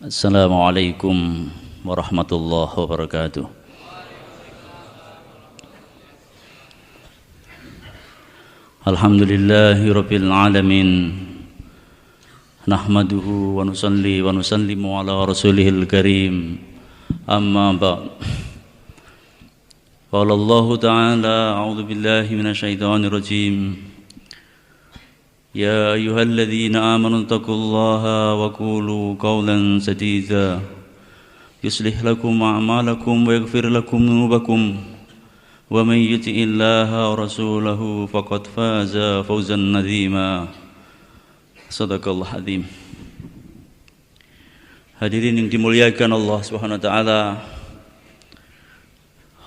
Assalamualaikum warahmatullahi wabarakatuh. Alhamdulillahi rabbil alamin. Nahmaduhu wa nusalli wa nusallimu ala rasulihil karim. Amma ba'd. Qala Allah ta'ala, a'udzu billahi minasyaitonir rajim. يا أيها الذين آمنوا اتقوا الله وقولوا قولا سديدا يصلح لكم أعمالكم ويغفر لكم ذنوبكم ومن يطع الله ورسوله فقد فاز فوزا عظيما صدق الله العظيم. Hadirin yang dimuliakan Allah Subhanahu wa taala.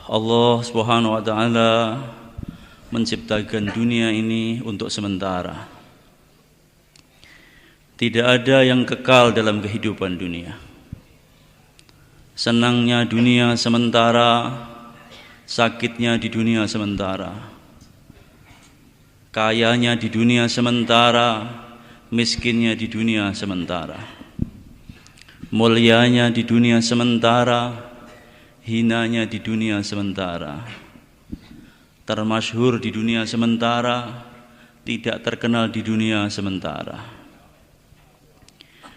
Allah Subhanahu wa taala menciptakan dunia ini untuk sementara. Tidak ada yang kekal dalam kehidupan dunia. Senangnya dunia sementara, sakitnya di dunia sementara. Kayanya di dunia sementara, miskinnya di dunia sementara. Mulianya di dunia sementara, hinanya di dunia sementara. Termasyhur di dunia sementara, tidak terkenal di dunia sementara.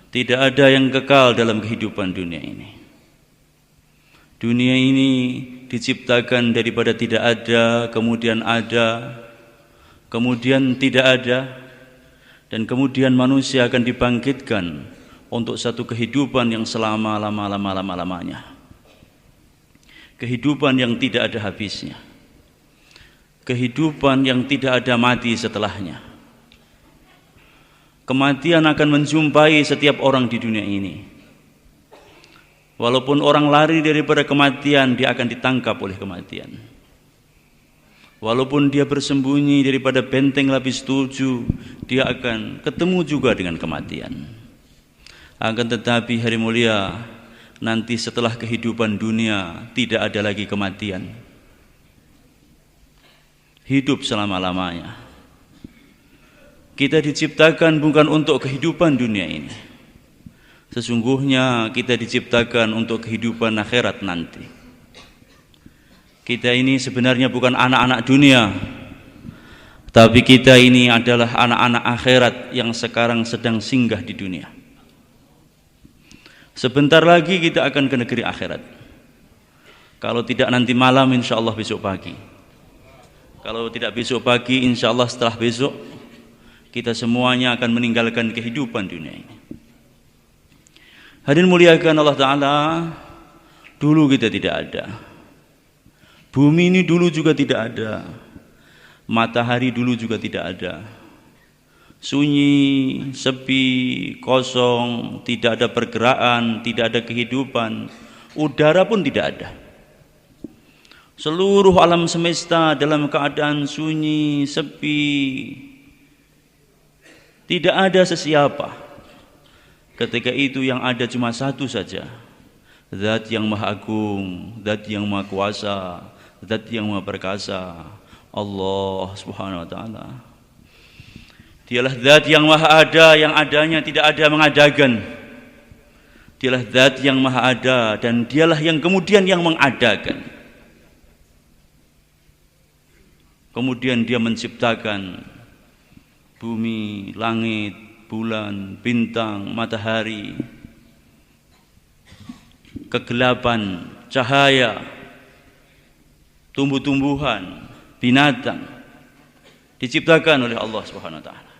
Tidak ada yang kekal dalam kehidupan dunia ini. Dunia ini diciptakan daripada tidak ada, kemudian ada, kemudian tidak ada, dan kemudian manusia akan dibangkitkan untuk satu kehidupan yang selama-lamanya. Kehidupan yang tidak ada habisnya. Kehidupan yang tidak ada mati setelahnya. Kematian akan menjumpai setiap orang di dunia ini. Walaupun orang lari daripada kematian, dia akan ditangkap oleh kematian. Walaupun dia bersembunyi daripada benteng lapis 7, dia akan ketemu juga dengan kematian. Akan tetapi hari mulia, nanti setelah kehidupan dunia tidak ada lagi kematian. Hidup selama-lamanya. Kita diciptakan bukan untuk kehidupan dunia ini. Sesungguhnya kita diciptakan untuk kehidupan akhirat nanti. Kita ini sebenarnya bukan anak-anak dunia, tapi kita ini adalah anak-anak akhirat yang sekarang sedang singgah di dunia. Sebentar lagi kita akan ke negeri akhirat. Kalau tidak nanti malam, insya Allah besok pagi. Kalau tidak besok pagi, insya Allah setelah besok, kita semuanya akan meninggalkan kehidupan dunia ini. Hadirin muliakan Allah Ta'ala, dulu kita tidak ada. Bumi ini dulu juga tidak ada. Matahari dulu juga tidak ada. Sunyi, sepi, kosong, tidak ada pergerakan, tidak ada kehidupan. Udara pun tidak ada. Seluruh alam semesta dalam keadaan sunyi, sepi. Tidak ada sesiapa. Ketika itu yang ada cuma satu saja. Zat yang maha agung, zat yang maha kuasa, zat yang maha perkasa, Allah Subhanahu wa taala. Dialah zat yang maha ada, yang adanya tidak ada mengadakan. Dialah zat yang maha ada, dan dialah yang kemudian yang mengadakan. Kemudian dia menciptakan bumi, langit, bulan, bintang, matahari, kegelapan, cahaya, tumbuh-tumbuhan, binatang, diciptakan oleh Allah Subhanahu wa taala.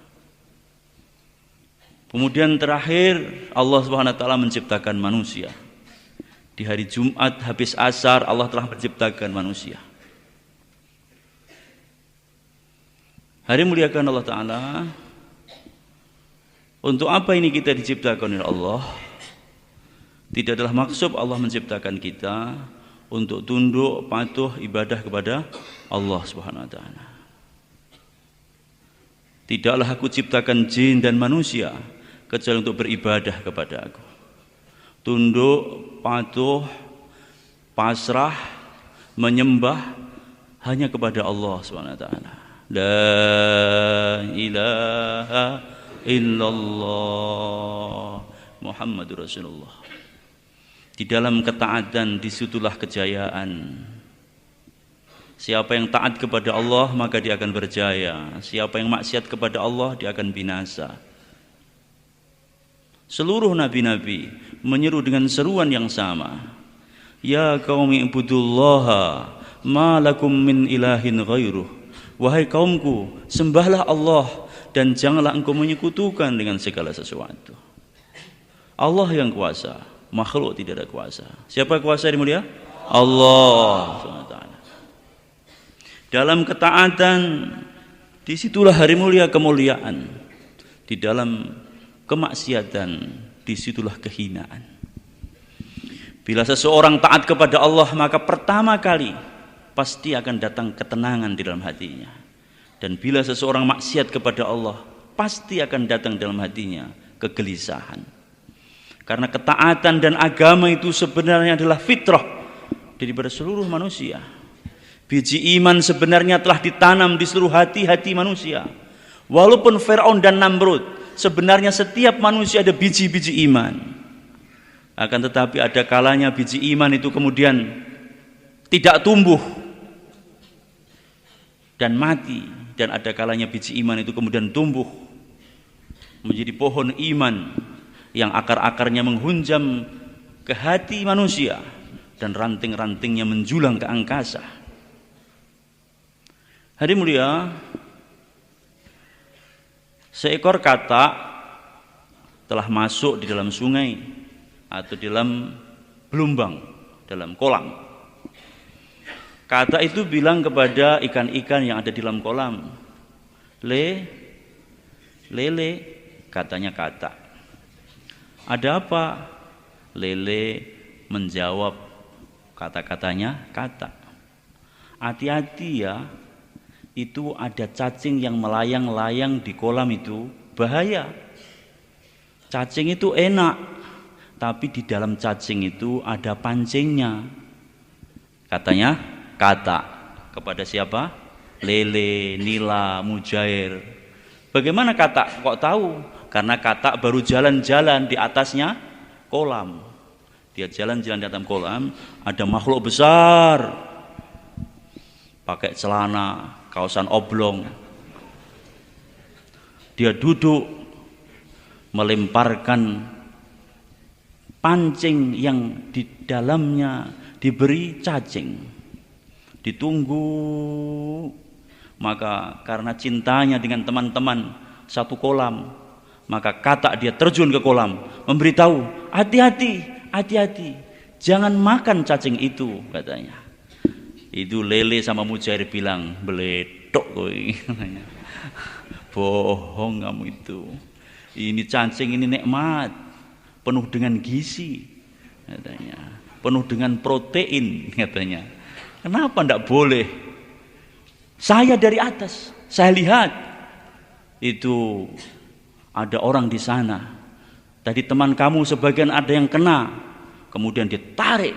Kemudian terakhir Allah Subhanahu wa taala menciptakan manusia. Di hari Jumat habis asar Allah telah menciptakan manusia. Hari muliakan Allah Ta'ala. Untuk apa ini kita diciptakan oleh Allah? Tidak adalah maksud Allah menciptakan kita untuk tunduk, patuh, ibadah kepada Allah Subhanahu wa taala. Tidaklah aku ciptakan jin dan manusia kecuali untuk beribadah kepada aku. Tunduk, patuh, pasrah, menyembah hanya kepada Allah Subhanahu wa taala. La ilaha illallah Muhammadur Rasulullah. Di dalam ketaatan disitulah kejayaan. Siapa yang taat kepada Allah maka dia akan berjaya. Siapa yang maksiat kepada Allah dia akan binasa. Seluruh nabi-nabi menyeru dengan seruan yang sama. Ya qaumi ibudullaha ma lakum min ilahin ghairuh. Wahai kaumku, sembahlah Allah dan janganlah engkau menyekutukan dengan segala sesuatu. Allah yang kuasa, makhluk tidak ada kuasa. Siapa kuasa yang mulia? Allah SWT. Dalam ketaatan disitulah hari mulia kemuliaan. Di dalam kemaksiatan disitulah kehinaan. Bila seseorang taat kepada Allah maka pertama kali pasti akan datang ketenangan di dalam hatinya. Dan bila seseorang maksiat kepada Allah pasti akan datang dalam hatinya kegelisahan. Karena ketaatan dan agama itu sebenarnya adalah fitrah daripada seluruh manusia. Biji iman sebenarnya telah ditanam di seluruh hati-hati manusia. Walaupun Fir'aun dan Namrud, sebenarnya setiap manusia ada biji-biji iman. Akan tetapi ada kalanya biji iman itu kemudian tidak tumbuh dan mati. Dan ada kalanya biji iman itu kemudian tumbuh menjadi pohon iman yang akar-akarnya menghunjam ke hati manusia dan ranting-rantingnya menjulang ke angkasa. Hari mulia, seekor katak telah masuk di dalam sungai atau di dalam belumbang, dalam kolam. Katak itu bilang kepada ikan-ikan yang ada di dalam kolam, lele, katanya katak. Ada apa? Lele menjawab kata-katanya katak. Hati-hati ya, itu ada cacing yang melayang-layang di kolam itu, bahaya. Cacing itu enak, tapi di dalam cacing itu ada pancingnya. Katanya katak kepada siapa? Lele, nila, mujair. Bagaimana katak kok tahu? Karena katak baru jalan-jalan di atasnya kolam. Dia jalan-jalan di atas kolam, ada makhluk besar pakai celana, kaosan oblong. Dia duduk melemparkan pancing yang di dalamnya diberi cacing. Ditunggu, maka karena cintanya dengan teman-teman satu kolam, maka katak dia terjun ke kolam, memberitahu, hati-hati, jangan makan cacing itu, katanya. Itu lele sama mujair bilang, beledok kowe. Bohong kamu itu. Ini cacing, ini nikmat, penuh dengan gizi, katanya, penuh dengan protein, katanya. Kenapa tidak boleh? Saya dari atas, saya lihat itu ada orang di sana. Tadi teman kamu sebagian ada yang kena, kemudian ditarik,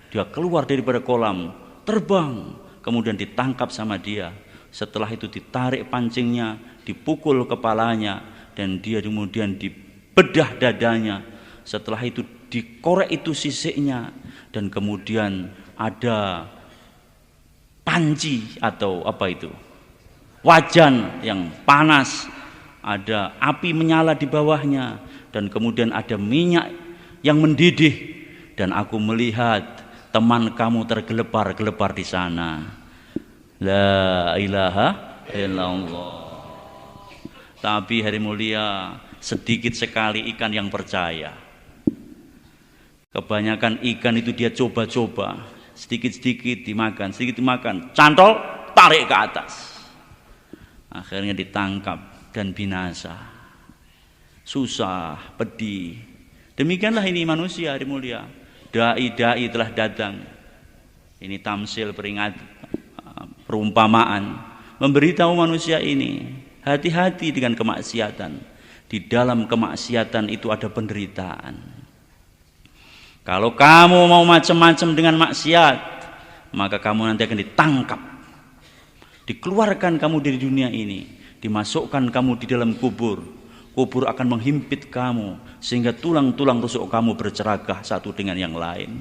dia keluar daripada kolam, terbang, kemudian ditangkap sama dia. Setelah itu ditarik pancingnya, dipukul kepalanya, dan dia kemudian dibedah dadanya. Setelah itu dikorek itu sisiknya, dan kemudian ada panci atau apa itu, wajan yang panas, ada api menyala di bawahnya, dan kemudian ada minyak yang mendidih, dan aku melihat teman kamu tergelepar-gelepar di sana. La ilaha illallah. Tapi hari mulia, sedikit sekali ikan yang percaya. Kebanyakan ikan itu dia coba-coba, sedikit-sedikit dimakan, cantol, tarik ke atas. Akhirnya ditangkap dan binasa. Susah, pedih. Demikianlah ini manusia hari mulia. Dai-dai telah datang. Ini tamsil perumpamaan, memberitahu manusia ini, hati-hati dengan kemaksiatan. Di dalam kemaksiatan itu ada penderitaan. Kalau kamu mau macam-macam dengan maksiat, maka kamu nanti akan ditangkap, dikeluarkan kamu dari dunia ini, dimasukkan kamu di dalam kubur. Kubur akan menghimpit kamu sehingga tulang-tulang rusuk kamu bercerakah satu dengan yang lain.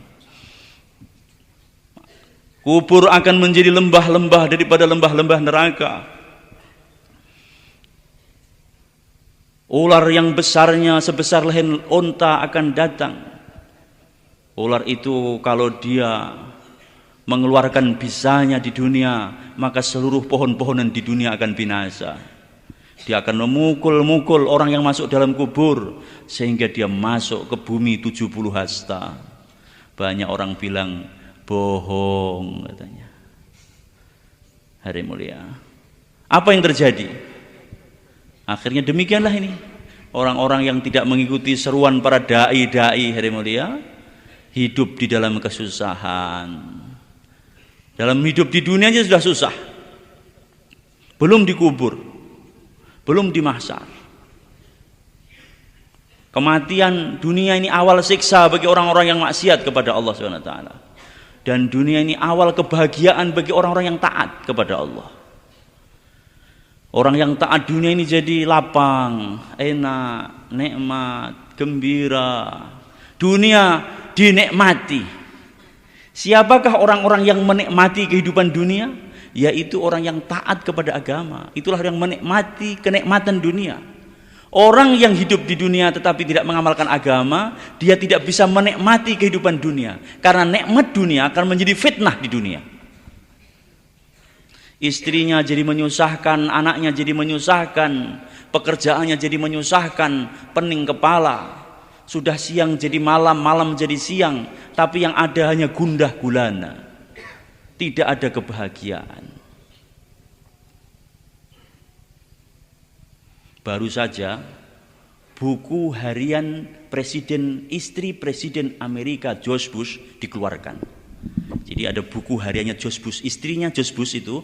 Kubur akan menjadi lembah-lembah daripada lembah-lembah neraka. Ular yang besarnya sebesar leher unta akan datang. Ular itu kalau dia mengeluarkan bisanya di dunia, maka seluruh pohon-pohonan di dunia akan binasa. Dia akan memukul-mukul orang yang masuk dalam kubur sehingga dia masuk ke bumi 70 hasta. Banyak orang bilang bohong katanya. Hari mulia. Apa yang terjadi? Akhirnya demikianlah ini. Orang-orang yang tidak mengikuti seruan para dai-dai hari mulia hidup di dalam kesusahan. Dalam hidup di dunia aja sudah susah. Belum dikubur, belum di mahsyar. Kematian dunia ini awal siksa bagi orang-orang yang maksiat kepada Allah Subhanahu wa taala. Dan dunia ini awal kebahagiaan bagi orang-orang yang taat kepada Allah. Orang yang taat dunia ini jadi lapang, enak, nikmat, gembira. Dunia dinikmati. Siapakah orang-orang yang menikmati kehidupan dunia? Yaitu orang yang taat kepada agama. Itulah yang menikmati kenikmatan dunia. Orang yang hidup di dunia tetapi tidak mengamalkan agama, dia tidak bisa menikmati kehidupan dunia. Karena nikmat dunia akan menjadi fitnah di dunia. Istrinya jadi menyusahkan, anaknya jadi menyusahkan, pekerjaannya jadi menyusahkan, pening kepala. Sudah siang jadi malam, malam jadi siang, tapi yang ada hanya gundah gulana. Tidak ada kebahagiaan. Baru saja buku harian istri Presiden Amerika George Bush dikeluarkan. Jadi ada buku hariannya George Bush, istrinya George Bush itu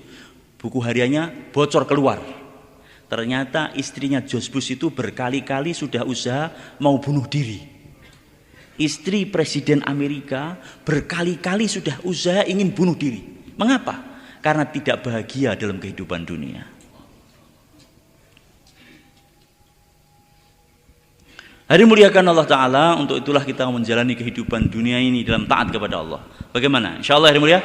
buku hariannya bocor keluar. Ternyata istrinya George Bush itu berkali-kali sudah usaha mau bunuh diri. Istri Presiden Amerika berkali-kali sudah usaha ingin bunuh diri. Mengapa? Karena tidak bahagia dalam kehidupan dunia. Hari muliakan Allah Ta'ala, untuk itulah kita menjalani kehidupan dunia ini dalam taat kepada Allah. Bagaimana? Insya Allah hari mulia?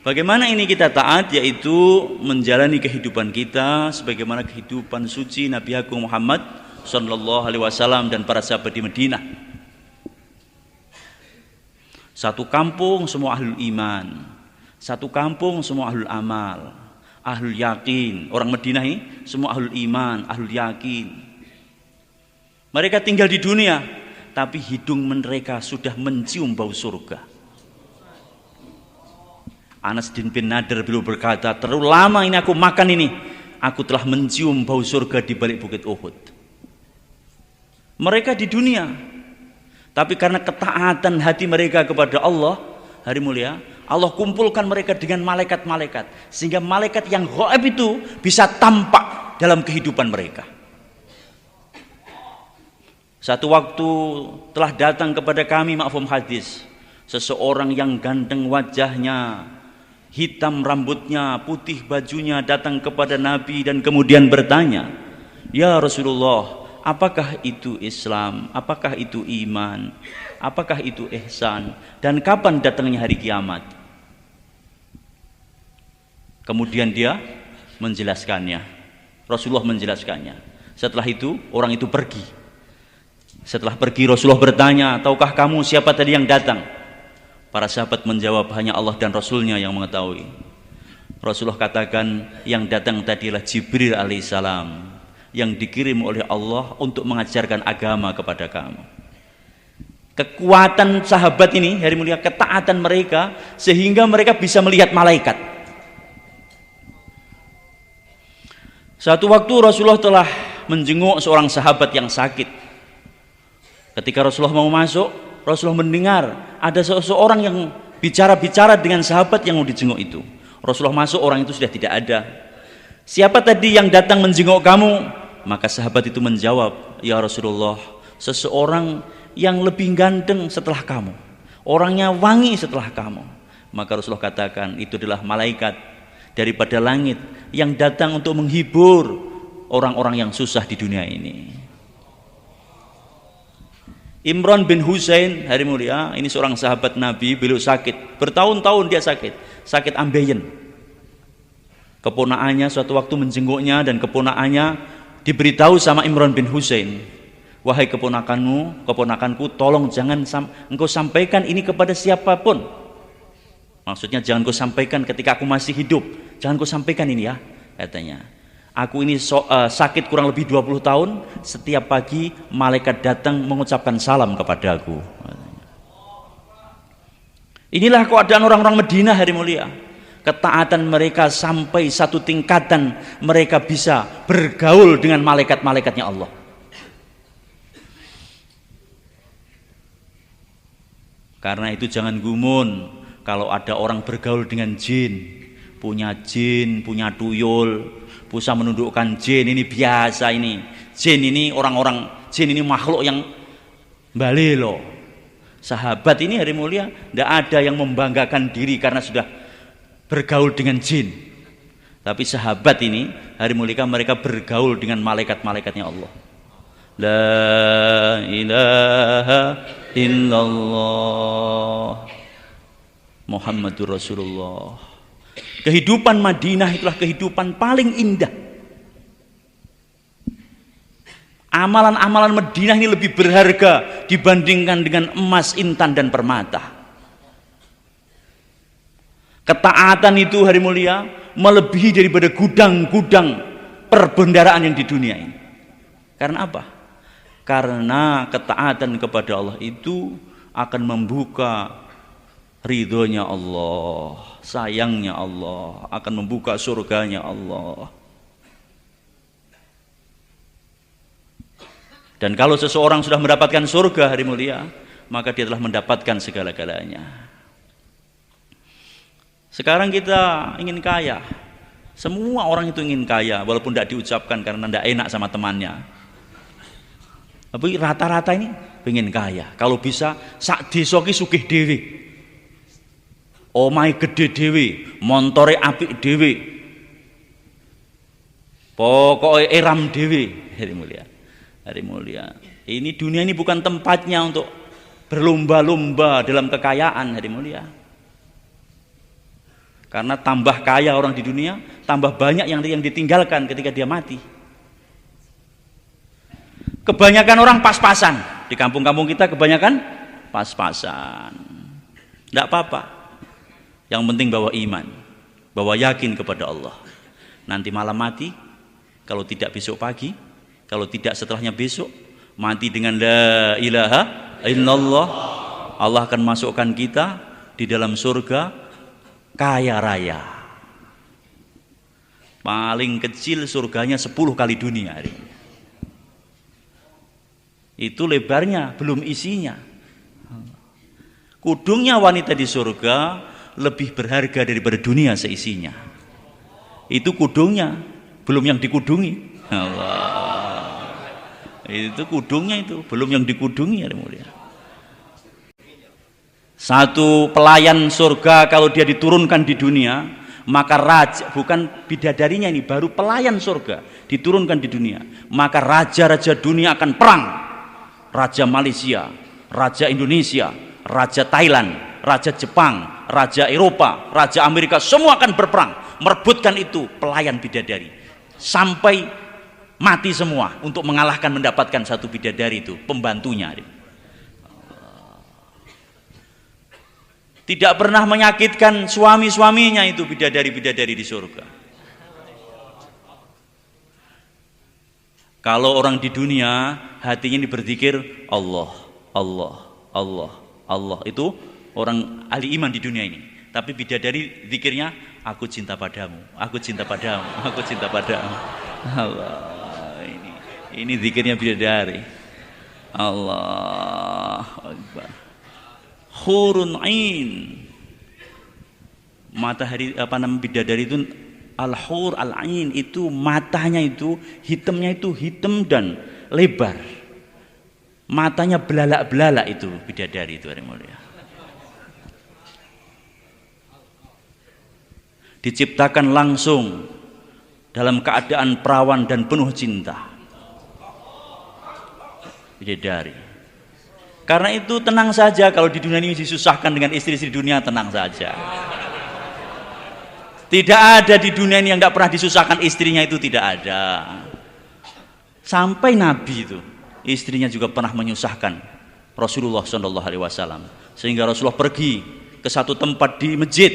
Bagaimana ini kita taat? Yaitu menjalani kehidupan kita sebagaimana kehidupan suci Nabi Agung Muhammad Sallallahu Alaihi Wasallam dan para sahabat di Madinah. Satu kampung semua ahlul iman, satu kampung semua ahlul amal, ahlul yakin. Orang Madinah ini semua ahlul iman, ahlul yakin. Mereka tinggal di dunia, tapi hidung mereka sudah mencium bau surga. Anas bin Nadir beliau berkata, terlalu lama ini aku makan ini, aku telah mencium bau surga di balik bukit Uhud. Mereka di dunia, tapi karena ketaatan hati mereka kepada Allah, hari mulia, Allah kumpulkan mereka dengan malaikat-malaikat, sehingga malaikat yang gaib itu bisa tampak dalam kehidupan mereka. Satu waktu telah datang kepada kami mafhum hadis, seseorang yang ganteng wajahnya, hitam rambutnya, putih bajunya, datang kepada Nabi dan kemudian bertanya, "Ya Rasulullah, apakah itu Islam? Apakah itu iman? Apakah itu ihsan? Dan kapan datangnya hari kiamat?" Kemudian dia menjelaskannya. Rasulullah menjelaskannya. Setelah itu orang itu pergi. Setelah pergi Rasulullah bertanya, "Tahukah kamu siapa tadi yang datang?" Para sahabat menjawab, "Hanya Allah dan Rasulnya yang mengetahui." Rasulullah katakan, "Yang datang tadi adalah Jibril alaihissalam, yang dikirim oleh Allah untuk mengajarkan agama kepada kamu." Kekuatan sahabat ini, hari mulia, ketaatan mereka sehingga mereka bisa melihat malaikat. Satu waktu Rasulullah telah menjenguk seorang sahabat yang sakit. Ketika Rasulullah mau masuk, Rasulullah mendengar ada seseorang yang bicara-bicara dengan sahabat yang mau dijenguk itu. Rasulullah masuk, orang itu sudah tidak ada. "Siapa tadi yang datang menjenguk kamu?" Maka sahabat itu menjawab, "Ya Rasulullah, seseorang yang lebih ganteng setelah kamu, orangnya wangi setelah kamu." Maka Rasulullah katakan, "Itu adalah malaikat daripada langit yang datang untuk menghibur orang-orang yang susah di dunia ini. Imran bin Husain, hari mulia, ini seorang sahabat Nabi, beliau sakit, bertahun-tahun dia sakit ambeien. Keponakannya suatu waktu menjenguknya, dan keponakannya diberitahu sama Imran bin Husain, wahai keponakanku, tolong jangan engkau sampaikan ini kepada siapapun. Maksudnya jangan kau sampaikan ketika aku masih hidup, jangan kau sampaikan ini ya, katanya. Aku ini sakit kurang lebih 20 tahun, setiap pagi malaikat datang mengucapkan salam kepadaku. Inilah keadaan orang-orang Madinah, hari mulia. Ketaatan mereka sampai satu tingkatan mereka bisa bergaul dengan malaikat-malaikatnya Allah. Karena itu jangan gumun kalau ada orang bergaul dengan jin, punya tuyul, bisa menundukkan jin, ini biasa ini. Jin ini jin ini makhluk yang balelo. Sahabat ini, hari mulia, tidak ada yang membanggakan diri karena sudah bergaul dengan jin. Tapi sahabat ini, hari mulia, mereka bergaul dengan malaikat-malaikatnya Allah. La ilaha illallah Muhammadur Rasulullah. Kehidupan Madinah itulah kehidupan paling indah. Amalan-amalan Madinah ini lebih berharga dibandingkan dengan emas, intan, dan permata. Ketaatan itu, hari mulia, melebihi daripada gudang-gudang perbendaraan yang di dunia ini. Karena apa? Karena ketaatan kepada Allah itu akan membuka ridhonya Allah, sayangnya Allah, akan membuka surganya Allah. Dan kalau seseorang sudah mendapatkan surga, hari mulia, maka dia telah mendapatkan segala-galanya. Sekarang kita ingin kaya. Semua orang itu ingin kaya, walaupun tidak diucapkan karena tidak enak sama temannya. Tapi rata-rata ini ingin kaya. Kalau bisa sak desa ki sugih dhewe. Omahe gede dhewe, montore apik dhewe. Pokoke eram dhewe, hari mulia. Hari mulia. Ini dunia ini bukan tempatnya untuk berlomba-lomba dalam kekayaan, hari mulia. Karena tambah kaya orang di dunia, tambah banyak yang ditinggalkan ketika dia mati. Kebanyakan orang pas-pasan. Di kampung-kampung kita kebanyakan pas-pasan. Tidak apa-apa. Yang penting bawa iman, bawa yakin kepada Allah. Nanti malam mati, kalau tidak besok pagi, kalau tidak setelahnya besok, mati dengan la ilaha illallah, Allah akan masukkan kita di dalam surga kaya raya. Paling kecil surganya 10 kali dunia. Itu lebarnya, belum isinya. Kudungnya wanita di surga lebih berharga daripada dunia seisinya. Itu kudungnya, belum yang dikudungi. Allah. Itu kudungnya itu, belum yang dikudungi, ya mulia. Satu pelayan surga kalau dia diturunkan di dunia, maka raja, bukan bidadarinya ini, baru pelayan surga diturunkan di dunia, maka raja-raja dunia akan perang. Raja Malaysia, Raja Indonesia, Raja Thailand, Raja Jepang, Raja Eropa, Raja Amerika, semua akan berperang merebutkan itu pelayan bidadari sampai mati semua untuk mengalahkan, mendapatkan satu bidadari itu, pembantunya. Tidak pernah menyakitkan suami-suaminya itu bidadari-bidadari di surga. Kalau orang di dunia hatinya ini berzikir Allah, Allah, Allah, Allah, itu orang ahli iman di dunia ini. Tapi bidadari zikirnya, aku cinta padamu, aku cinta padamu, aku cinta padamu. Allah, ini zikirnya bidadari. Allah Akbar. Hurun ain. Matahari bidadari itu al-hur al-ain, itu matanya itu hitamnya itu hitam dan lebar. Matanya belalak-belalak itu bidadari itu, hari mulia. Diciptakan langsung dalam keadaan perawan dan penuh cinta. Bidadari. Karena itu tenang saja, kalau di dunia ini disusahkan dengan istri-istri dunia, tenang saja. Tidak ada di dunia ini yang tidak pernah disusahkan istrinya, itu tidak ada. Sampai Nabi itu istrinya juga pernah menyusahkan Rasulullah SAW, sehingga Rasulullah pergi ke satu tempat di masjid,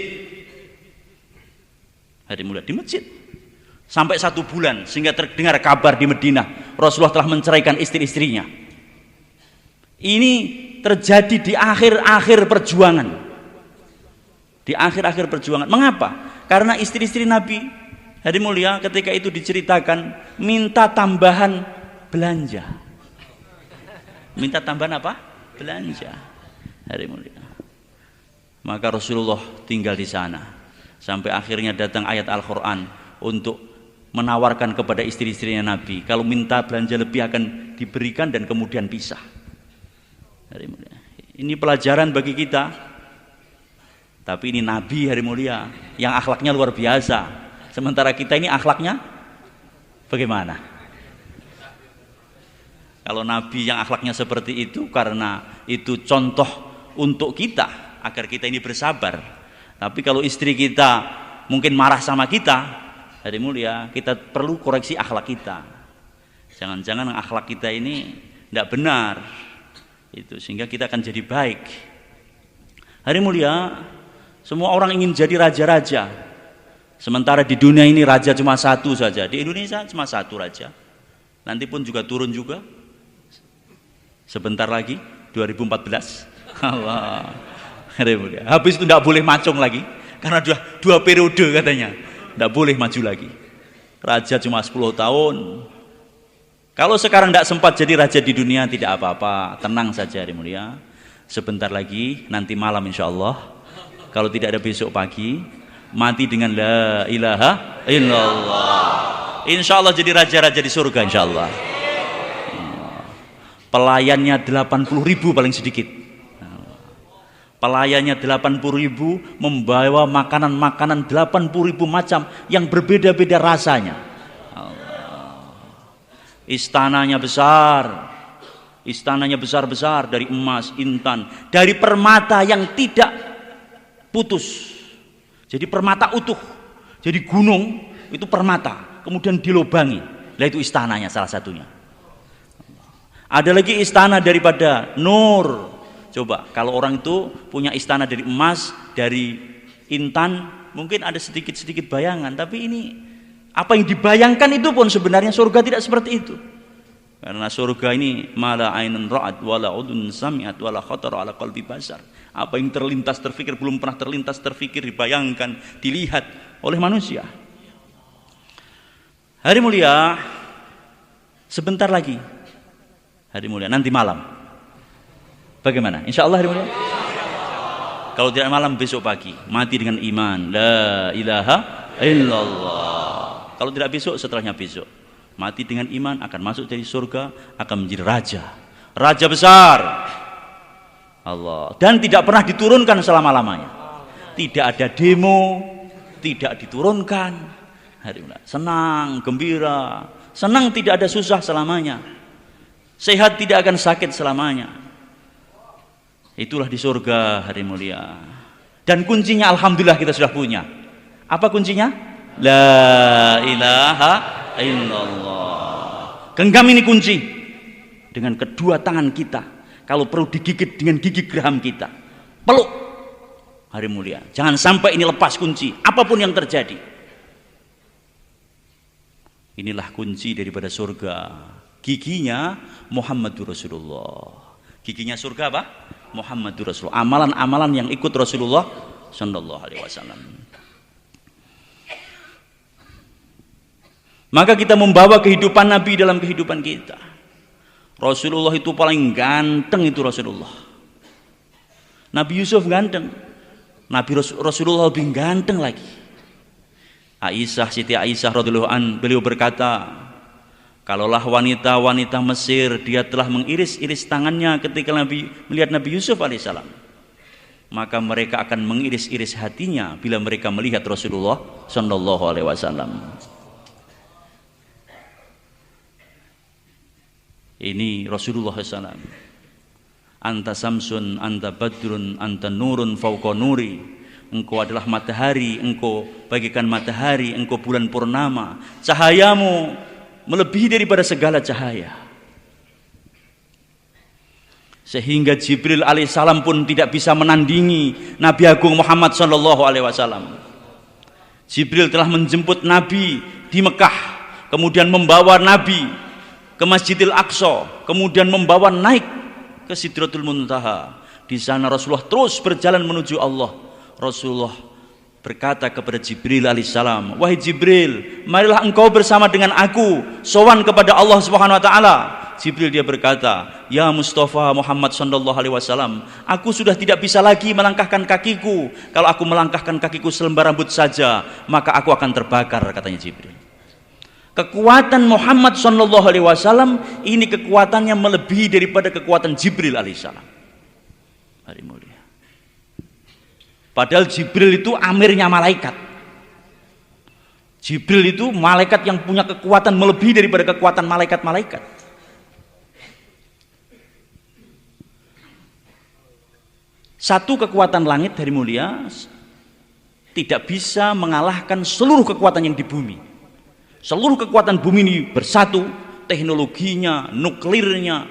hari mulia di masjid, sampai 1 bulan, sehingga terdengar kabar di Madinah Rasulullah telah menceraikan istri-istrinya. Ini terjadi di akhir-akhir perjuangan, di akhir-akhir perjuangan. Mengapa? Karena istri-istri Nabi hari mulia ketika itu diceritakan minta tambahan belanja. Minta tambahan apa? Belanja. Hari mulia. Maka Rasulullah tinggal di sana sampai akhirnya datang ayat Al-Qur'an untuk menawarkan kepada istri-istrinya Nabi, kalau minta belanja lebih akan diberikan dan kemudian pisah. Hari mulia. Ini pelajaran bagi kita. Tapi ini Nabi hari mulia yang akhlaknya luar biasa. Sementara kita ini akhlaknya bagaimana? Kalau Nabi yang akhlaknya seperti itu, karena itu contoh untuk kita agar kita ini bersabar. Tapi kalau istri kita mungkin marah sama kita, hari mulia, kita perlu koreksi akhlak kita. Jangan-jangan akhlak kita ini tidak benar, itu sehingga kita akan jadi baik. Hari mulia, semua orang ingin jadi raja-raja. Sementara di dunia ini raja cuma satu saja. Di Indonesia cuma satu raja. Nanti pun juga turun juga. Sebentar lagi 2014. Allah. Habis itu tidak boleh macung lagi. Karena sudah 2 periode katanya. Tidak boleh maju lagi. Raja cuma 10 tahun. Kalau sekarang tidak sempat jadi raja di dunia, tidak apa-apa. Tenang saja hari mulia. Sebentar lagi, nanti malam insya Allah. Kalau tidak ada besok pagi, mati dengan la ilaha illallah. Insya Allah jadi raja-raja di surga insya Allah. Pelayannya 80.000 paling sedikit. Pelayannya 80.000 membawa makanan-makanan 80.000 macam yang berbeda-beda rasanya. Istananya besar. Istananya besar-besar dari emas, intan, dari permata yang tidak putus. Jadi permata utuh. Jadi gunung itu permata, kemudian dilobangi. Lah itu istananya salah satunya. Ada lagi istana daripada nur. Coba kalau orang itu punya istana dari emas, dari intan, mungkin ada sedikit-sedikit bayangan, tapi ini apa yang dibayangkan itu pun sebenarnya surga tidak seperti itu. Karena surga ini mala ainun ra'at wala udun sami'at wala khatara ala qalbi basar. Apa yang terlintas terfikir, belum pernah terlintas terfikir, dibayangkan, dilihat oleh manusia. Hari mulia sebentar lagi. Hari mulia nanti malam. Bagaimana? Insya Allah hari mulia. Kalau tidak malam besok pagi, mati dengan iman la ilaha illallah. Kalau tidak besok, setelahnya besok, mati dengan iman akan masuk dari surga, akan menjadi raja, raja besar Allah, dan tidak pernah diturunkan selama-lamanya. Tidak ada demo, tidak diturunkan. Hari mulia senang, gembira, senang, tidak ada susah selamanya, sehat, tidak akan sakit selamanya. Itulah di surga hari mulia. Dan kuncinya alhamdulillah kita sudah punya. Apa kuncinya? La ilaha illallah. Genggam ini kunci dengan kedua tangan kita. Kalau perlu digigit dengan gigi geraham kita, peluk hari mulia. Jangan sampai ini lepas kunci, apapun yang terjadi. Inilah kunci daripada surga. Giginya Muhammadur Rasulullah. Giginya surga apa? Muhammadur Rasulullah. Amalan-amalan yang ikut Rasulullah Sallallahu Alaihi Wasallam. Maka kita membawa kehidupan Nabi dalam kehidupan kita. Rasulullah itu paling ganteng, itu Rasulullah. Nabi Yusuf ganteng, Rasulullah lebih ganteng lagi. Siti Aisyah radhiyallahu an, beliau berkata, kalaulah wanita-wanita Mesir dia telah mengiris-iris tangannya ketika Nabi melihat Nabi Yusuf alaihissalam, maka mereka akan mengiris-iris hatinya bila mereka melihat Rasulullah sallallahu alaihi wasallam. Ini Rasulullah SAW. Anta samsun, anta badrun, anta nurun fauqa nuri. Engkau adalah matahari, engkau bagikan matahari, engkau bulan purnama. Cahayamu melebihi daripada segala cahaya. Sehingga Jibril alaihissalam pun tidak bisa menandingi Nabi Agung Muhammad sallallahu alaihi wasallam. Jibril telah menjemput Nabi di Mekah, kemudian membawa Nabi ke Masjidil Aqsa, kemudian membawa naik ke Sidratul Muntaha. Di sana Rasulullah terus berjalan menuju Allah. Rasulullah berkata kepada Jibril alaihissalam, wahai Jibril, marilah engkau bersama dengan aku sowan kepada Allah Subhanahu wa taala. Jibril dia berkata, ya Mustafa Muhammad sallallahu alaihi wasallam, aku sudah tidak bisa lagi melangkahkan kakiku. Kalau aku melangkahkan kakiku selembar rambut saja, maka aku akan terbakar, katanya Jibril. Kekuatan Muhammad sallallahu alaihi wasallam ini kekuatannya melebihi daripada kekuatan Jibril alaihissalam. Hari mulia. Padahal Jibril itu amirnya malaikat. Jibril itu malaikat yang punya kekuatan melebihi daripada kekuatan malaikat-malaikat. Satu kekuatan langit dari mulia tidak bisa mengalahkan seluruh kekuatan yang di bumi. Seluruh kekuatan bumi ini bersatu, teknologinya, nuklirnya,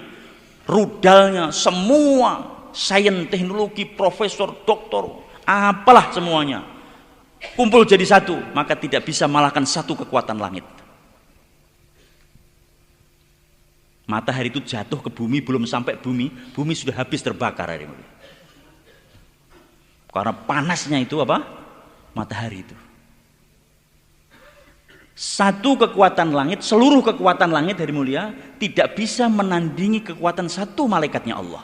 rudalnya, semua sains, teknologi, profesor, doktor, apalah semuanya kumpul jadi satu, maka tidak bisa mengalahkan satu kekuatan langit. Matahari itu jatuh ke bumi, belum sampai bumi, bumi sudah habis terbakar hari ini. Karena panasnya itu apa? Matahari itu. Satu kekuatan langit, seluruh kekuatan langit dari mulia tidak bisa menandingi kekuatan satu malaikatnya Allah.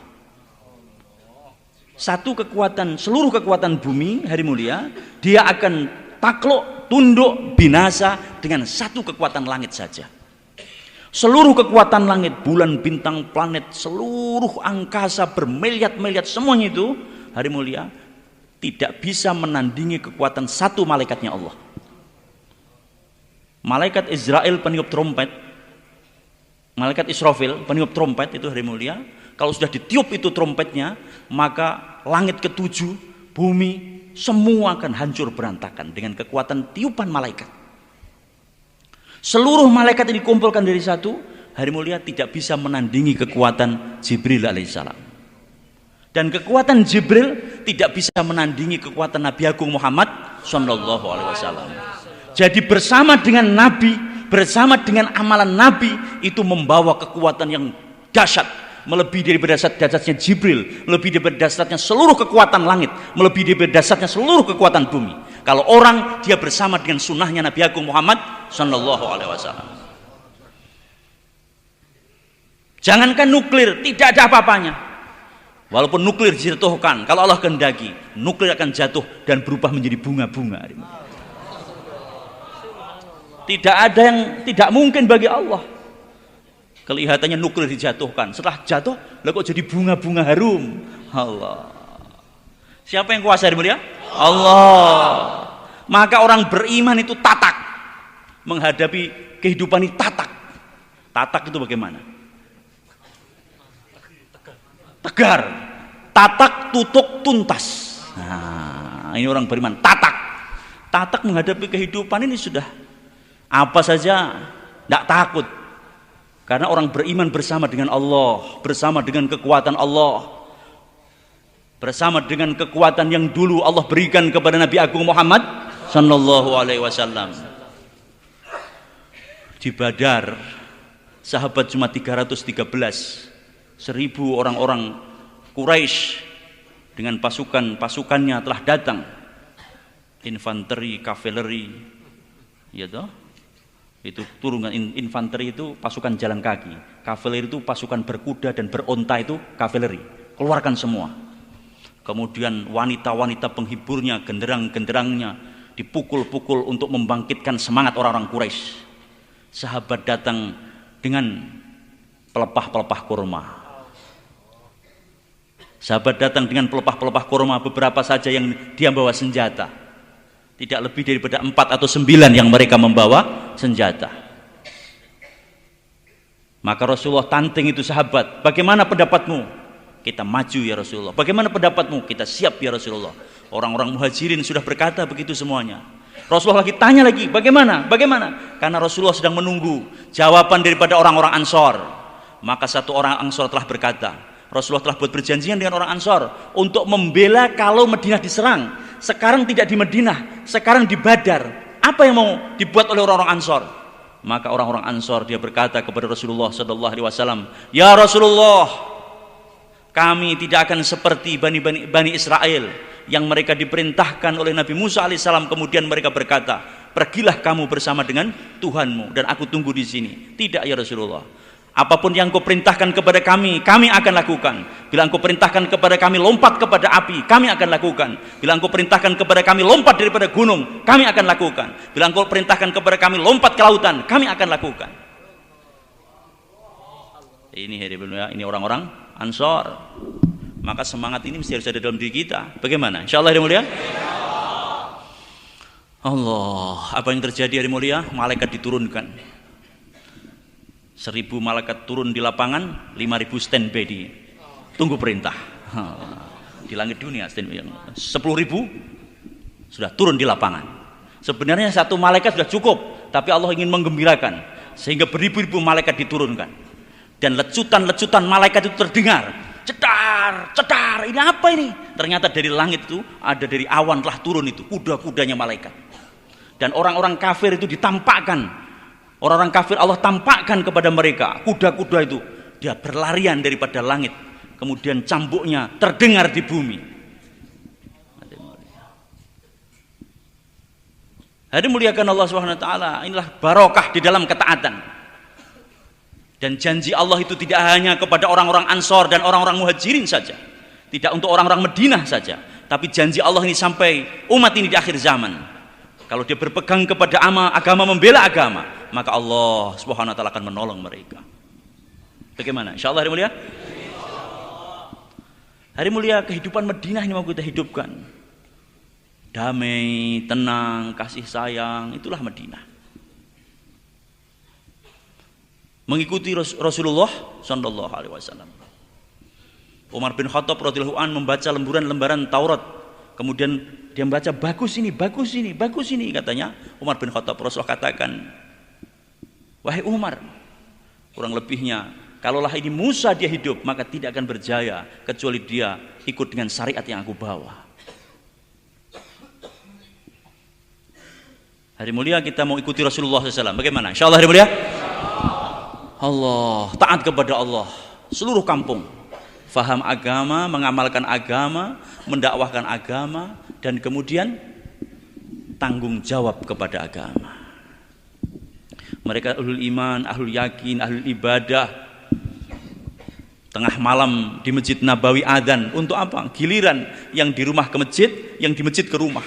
Satu kekuatan, seluruh kekuatan bumi hari mulia, dia akan takluk, tunduk, binasa dengan satu kekuatan langit saja. Seluruh kekuatan langit, bulan, bintang, planet, seluruh angkasa bermiliat-miliat, semuanya itu hari mulia tidak bisa menandingi kekuatan satu malaikatnya Allah. Malaikat Israel peniup trompet, malaikat Israfil peniup trompet itu hari mulia, kalau sudah ditiup itu trompetnya, maka langit ketujuh, bumi, semua akan hancur berantakan dengan kekuatan tiupan malaikat. Seluruh malaikat ini dikumpulkan dari satu, hari mulia tidak bisa menandingi kekuatan Jibril alaihissalam. Dan kekuatan Jibril tidak bisa menandingi kekuatan Nabi Agung Muhammad sallallahu alaihi wasallam. Jadi bersama dengan Nabi, bersama dengan amalan Nabi itu membawa kekuatan yang dahsyat, melebihi daripada dahsyatnya Jibril, melebihi daripada dahsyatnya seluruh kekuatan langit, melebihi daripada dahsyatnya seluruh kekuatan bumi. Kalau orang dia bersama dengan sunnahnya Nabi Agung Muhammad sallallahu alaihi wasallam. Jangankan nuklir, tidak ada apa-apanya. Walaupun nuklir dijatuhkan, kalau Allah kehendaki, nuklir akan jatuh dan berubah menjadi bunga-bunga. Tidak ada yang tidak mungkin bagi Allah. Kelihatannya nuklir dijatuhkan, setelah jatuh, lah kok jadi bunga-bunga harum. Allah. Siapa yang kuasa hari mulia? Allah. Maka orang beriman itu tatak menghadapi kehidupan ini tatak. Tatak itu bagaimana? Tegar. Tatak, tutuk, tuntas. Nah, ini orang beriman tatak. Tatak menghadapi kehidupan ini sudah apa saja tidak takut, karena orang beriman bersama dengan Allah, bersama dengan kekuatan Allah, bersama dengan kekuatan yang dulu Allah berikan kepada Nabi Agung Muhammad sallallahu alaihi wasallam. Di Badar sahabat cuma 313, 1000 orang-orang Quraisy dengan pasukannya telah datang, infanteri, kavaleri, ya toh. Itu turungan infanteri itu pasukan jalan kaki, kavaleri itu pasukan berkuda dan beronta itu kavaleri, keluarkan semua. Kemudian wanita-wanita penghiburnya, genderang-genderangnya dipukul-pukul untuk membangkitkan semangat orang-orang Quraisy. Sahabat datang dengan pelepah-pelepah kurma. Sahabat datang dengan pelepah-pelepah kurma, beberapa saja yang dia bawa senjata. Tidak lebih daripada 4 atau 9 yang mereka membawa senjata. Maka Rasulullah tantang itu sahabat, bagaimana pendapatmu? Kita maju ya Rasulullah. Bagaimana pendapatmu? Kita siap ya Rasulullah. Orang-orang muhajirin sudah berkata begitu semuanya. Rasulullah lagi tanya lagi, bagaimana? Bagaimana? Karena Rasulullah sedang menunggu jawaban daripada orang-orang Ansor. Maka satu orang Ansor telah berkata, Rasulullah telah buat perjanjian dengan orang Ansor untuk membela kalau Madinah diserang. Sekarang tidak di Madinah, sekarang di Badar. Apa yang mau dibuat oleh orang-orang Ansor? Maka orang-orang Ansor dia berkata kepada Rasulullah sallallahu alaihi wasallam, "Ya Rasulullah, kami tidak akan seperti Bani Israel yang mereka diperintahkan oleh Nabi Musa alaihissalam, kemudian mereka berkata, pergilah kamu bersama dengan Tuhanmu dan aku tunggu di sini." Tidak ya Rasulullah. Apapun yang kau perintahkan kepada kami akan lakukan. Bila engkau perintahkan kepada kami lompat kepada api, kami akan lakukan. Bila engkau perintahkan kepada kami lompat daripada gunung, kami akan lakukan. Bila engkau perintahkan kepada kami lompat ke lautan, kami akan lakukan. Ini orang-orang Ansor. Maka semangat ini mesti harus ada dalam diri kita. Bagaimana? Insyaallah hari mulia. Allah, apa yang terjadi hari mulia? Malaikat diturunkan. 1000 malaikat turun di lapangan, 5000 standby di tunggu perintah. Di langit dunia standby. 10.000 sudah turun di lapangan. Sebenarnya satu malaikat sudah cukup, tapi Allah ingin menggembirakan sehingga beribu-ribu malaikat diturunkan. Dan lecutan-lecutan malaikat itu terdengar. Cetar, cetar. Ini apa ini? Ternyata dari langit itu ada, dari awan telah turun itu kuda-kudanya malaikat. Dan orang-orang kafir itu ditampakkan. Orang-orang kafir Allah tampakkan kepada mereka kuda-kuda itu, dia berlarian daripada langit, kemudian cambuknya terdengar di bumi. Hadirin muliakan Allah Subhanahu wa taala, inilah barokah di dalam ketaatan. Dan janji Allah itu tidak hanya kepada orang-orang Ansor dan orang-orang Muhajirin saja, tidak untuk orang-orang Madinah saja, tapi janji Allah ini sampai umat ini di akhir zaman. Kalau dia berpegang kepada agama, membela agama, maka Allah Subhanahu wa taala akan menolong mereka. Bagaimana? Insyaallah hari mulia. Hari mulia, kehidupan Madinah ini mau kita hidupkan. Damai, tenang, kasih sayang, itulah Madinah. Mengikuti Rasulullah sallallahu alaihi wasallam. Umar bin Khattab radhiyallahu anhu membaca lembaran Taurat. Kemudian dia membaca, bagus ini, bagus ini, bagus ini, katanya Umar bin Khattab. Rasulullah katakan, wahai Umar, kurang lebihnya kalaulah ini Musa dia hidup, maka tidak akan berjaya kecuali dia ikut dengan syariat yang aku bawa. Hari mulia, kita mau ikuti Rasulullah SAW. Bagaimana? Insyaallah hari mulia. Allah, taat kepada Allah seluruh kampung, faham agama, mengamalkan agama, mendakwahkan agama, dan kemudian tanggung jawab kepada agama. Mereka ahlul iman, ahlul yakin, ahlul ibadah. Tengah malam di Masjid Nabawi adzan, untuk apa? Giliran yang di rumah ke masjid, yang di masjid ke rumah.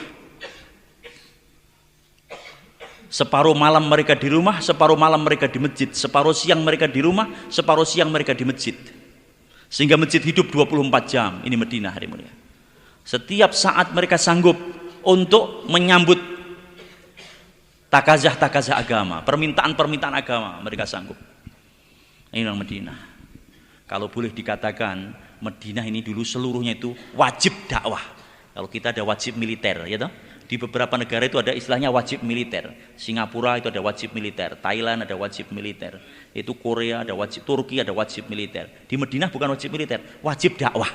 Separuh malam mereka di rumah, separuh malam mereka di masjid. Separuh siang mereka di rumah, separuh siang mereka di masjid. Sehingga masjid hidup 24 jam. Ini Madinah hari mulia. Setiap saat mereka sanggup untuk menyambut takazah-takazah agama, permintaan-permintaan agama, mereka sanggup. Ini orang Madinah. Kalau boleh dikatakan, Madinah ini dulu seluruhnya itu wajib dakwah. Kalau kita ada wajib militer, ya toh? Di beberapa negara itu ada istilahnya wajib militer. Singapura itu ada wajib militer, Thailand ada wajib militer, itu Korea ada wajib, Turki ada wajib militer. Di Madinah bukan wajib militer, wajib dakwah.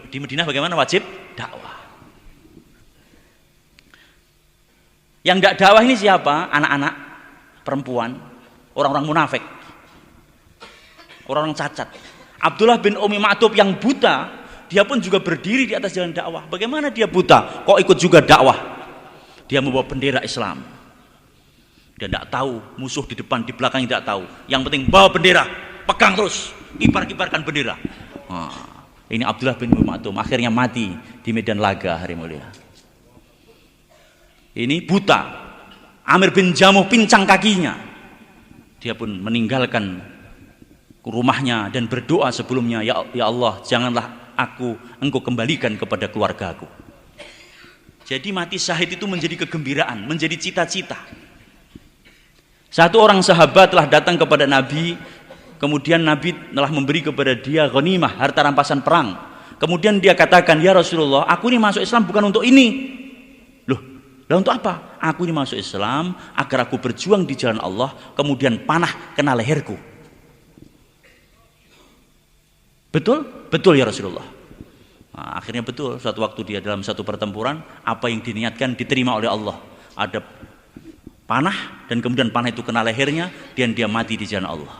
Di Madinah bagaimana? Wajib dakwah. Yang tidak dakwah ini siapa? Anak-anak, perempuan, orang-orang munafik, orang-orang cacat. Abdullah bin Umi Ma'tub yang buta, dia pun juga berdiri di atas jalan dakwah. Bagaimana dia buta, kok ikut juga dakwah? Dia membawa bendera Islam. Dia tidak tahu musuh di depan, di belakang tidak tahu. Yang penting bawa bendera, pegang terus, kibar-kibarkan bendera. Ini Abdullah bin Umi Ma'tub akhirnya mati di medan laga hari mulia. Ini buta. Amir bin Jamuh pincang kakinya. Dia pun meninggalkan rumahnya dan berdoa sebelumnya, ya Allah, janganlah engkau kembalikan kepada keluargaku. Jadi mati syahid itu menjadi kegembiraan, menjadi cita-cita. Satu orang sahabat telah datang kepada Nabi, kemudian Nabi telah memberi kepada dia ghanimah, harta rampasan perang. Kemudian dia katakan, ya Rasulullah, aku ini masuk Islam bukan untuk ini. Loh, lah untuk apa? Aku ini masuk Islam agar aku berjuang di jalan Allah, kemudian panah kena leherku. Betul? Betul ya Rasulullah. Nah, akhirnya betul, suatu waktu dia dalam satu pertempuran, apa yang diniatkan diterima oleh Allah. Ada panah dan kemudian panah itu kena lehernya dan dia mati di jalan Allah.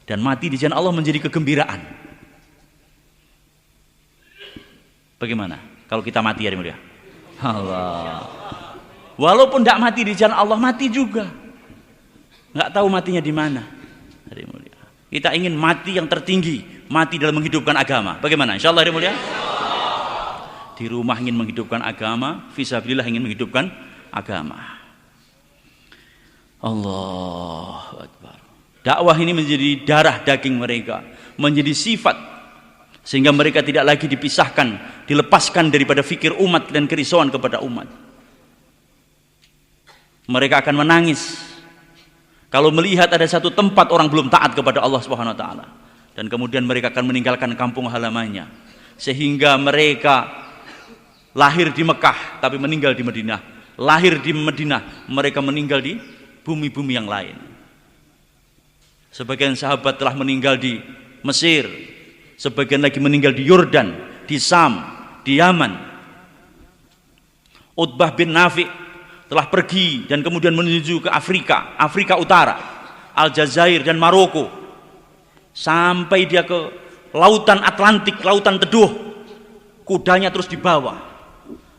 Dan mati di jalan Allah menjadi kegembiraan. Bagaimana kalau kita mati hari mulia? Allah. Walaupun tidak mati di jalan Allah, mati juga. Nggak tahu matinya di mana. Hari mulia. Kita ingin mati yang tertinggi, mati dalam menghidupkan agama. Bagaimana? Insyaallah hari mulia. Di rumah ingin menghidupkan agama, fisabilillah ingin menghidupkan agama. Allahu Akbar. Dakwah ini menjadi darah daging mereka, menjadi sifat, sehingga mereka tidak lagi dipisahkan, dilepaskan daripada fikir umat dan kerisauan kepada umat. Mereka akan menangis kalau melihat ada satu tempat orang belum taat kepada Allah Subhanahu wa taala, dan kemudian mereka akan meninggalkan kampung halamannya, sehingga mereka lahir di Mekah tapi meninggal di Madinah, lahir di Madinah mereka meninggal di bumi-bumi yang lain. Sebagian sahabat telah meninggal di Mesir, sebagian lagi meninggal di Yordan, di Sam, di Yaman. Utbah bin Nafi telah pergi dan kemudian menuju ke Afrika, Afrika Utara, Aljazair dan Maroko, sampai dia ke lautan Atlantik, lautan Teduh. Kudanya terus dibawa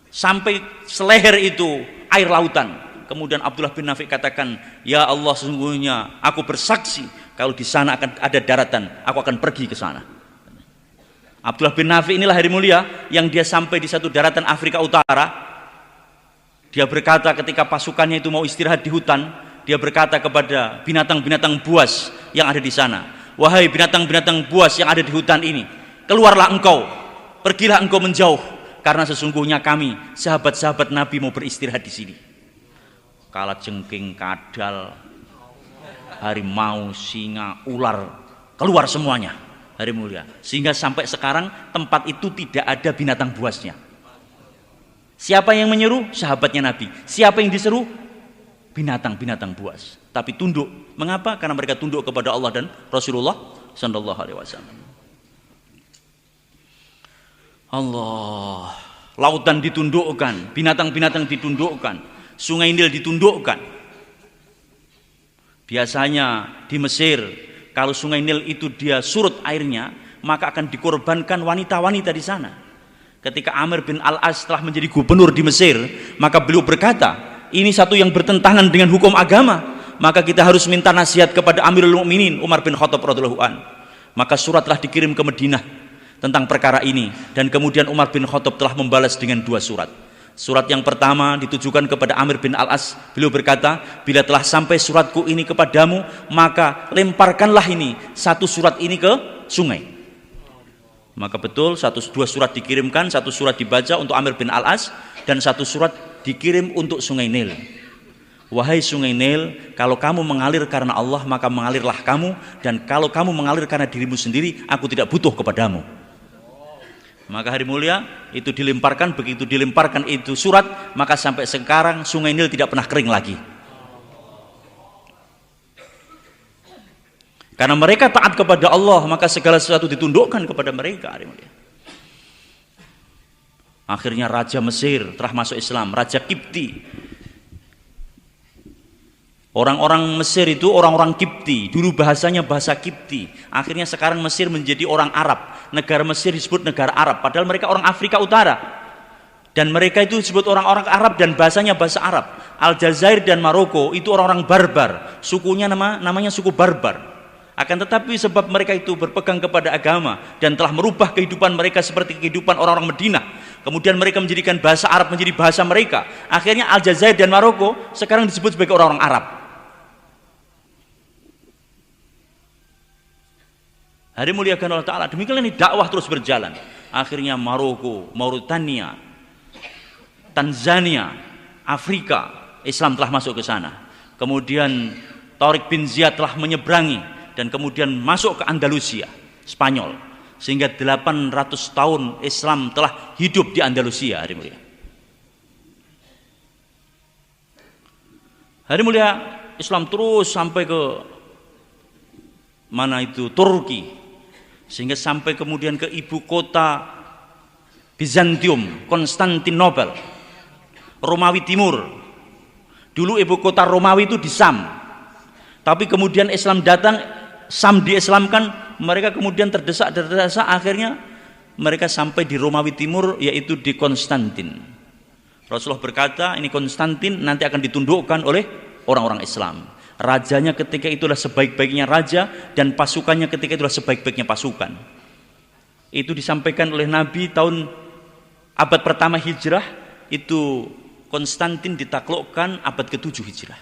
sampai seleher itu air lautan. Kemudian Abdullah bin Nafi katakan, ya Allah, sesungguhnya aku bersaksi kalau di sana akan ada daratan, aku akan pergi ke sana. Abdullah bin Nafi inilah hari mulia yang dia sampai di satu daratan Afrika Utara. Dia berkata ketika pasukannya itu mau istirahat di hutan, dia berkata kepada binatang-binatang buas yang ada di sana, wahai binatang-binatang buas yang ada di hutan ini, keluarlah engkau, pergilah engkau menjauh, karena sesungguhnya kami sahabat-sahabat Nabi mau beristirahat di sini. Kala jengking, kadal, harimau, singa, ular keluar semuanya hari mulia, sehingga sampai sekarang tempat itu tidak ada binatang buasnya. Siapa yang menyeru? Sahabatnya Nabi. Siapa yang diseru? Binatang-binatang buas, tapi tunduk. Mengapa? Karena mereka tunduk kepada Allah dan Rasulullah sallallahu alaihi wasallam. Allah, lautan ditundukkan, binatang-binatang ditundukkan, Sungai Nil ditundukkan. Biasanya di Mesir, kalau Sungai Nil itu dia surut airnya, maka akan dikorbankan wanita-wanita di sana. Ketika Amr bin Al-As telah menjadi gubernur di Mesir, maka beliau berkata, ini satu yang bertentangan dengan hukum agama, maka kita harus minta nasihat kepada Amirul Mukminin Umar bin Khattab radhiyallahu an. Maka surat telah dikirim ke Madinah tentang perkara ini, dan kemudian Umar bin Khattab telah membalas dengan 2 surat. Surat yang pertama ditujukan kepada Amr bin Al-As. Beliau berkata, bila telah sampai suratku ini kepadamu, maka lemparkanlah ini, 1 surat ini ke sungai. Maka betul 2 surat dikirimkan, 1 surat dibaca untuk Amr bin Al-As, dan 1 surat dikirim untuk Sungai Nil. Wahai Sungai Nil, kalau kamu mengalir karena Allah, maka mengalirlah kamu, dan kalau kamu mengalir karena dirimu sendiri, aku tidak butuh kepadamu. Maka hari mulia itu dilemparkan, begitu dilemparkan itu surat, maka sampai sekarang Sungai Nil tidak pernah kering lagi. Karena mereka taat kepada Allah, maka segala sesuatu ditundukkan kepada mereka hari mulia. Akhirnya Raja Mesir telah masuk Islam, Raja Kipti. Orang-orang Mesir itu orang-orang Kipti, dulu bahasanya bahasa Kipti. Akhirnya sekarang Mesir menjadi orang Arab. Negara Mesir disebut negara Arab, padahal mereka orang Afrika Utara. Dan mereka itu disebut orang-orang Arab dan bahasanya bahasa Arab. Aljazair dan Maroko itu orang-orang barbar. Sukunya namanya suku barbar. Akan tetapi sebab mereka itu berpegang kepada agama dan telah merubah kehidupan mereka seperti kehidupan orang-orang Madinah. Kemudian mereka menjadikan bahasa Arab menjadi bahasa mereka. Akhirnya Aljazair dan Maroko sekarang disebut sebagai orang-orang Arab. Hari muliakan Allah Ta'ala. Demikian ini dakwah terus berjalan. Akhirnya Maroko, Mauritania, Tanzania, Afrika, Islam telah masuk ke sana. Kemudian Tariq bin Ziyad telah menyeberangi dan kemudian masuk ke Andalusia, Spanyol, sehingga 800 tahun Islam telah hidup di Andalusia, hari mulia. Hari mulia, Islam terus sampai ke mana itu, Turki, sehingga sampai kemudian ke ibu kota Bizantium, Konstantinopel, Romawi Timur. Dulu ibu kota Romawi itu di Sam, tapi kemudian Islam datang, Sam diislamkan, mereka kemudian terdesak, akhirnya mereka sampai di Romawi Timur, yaitu di Konstantin. Rasulullah berkata, ini Konstantin nanti akan ditundukkan oleh orang-orang Islam. Rajanya ketika itulah sebaik-baiknya raja, dan pasukannya ketika itulah sebaik-baiknya pasukan. Itu disampaikan oleh Nabi tahun abad pertama Hijrah. Itu Konstantin ditaklukkan abad ke-7 Hijrah.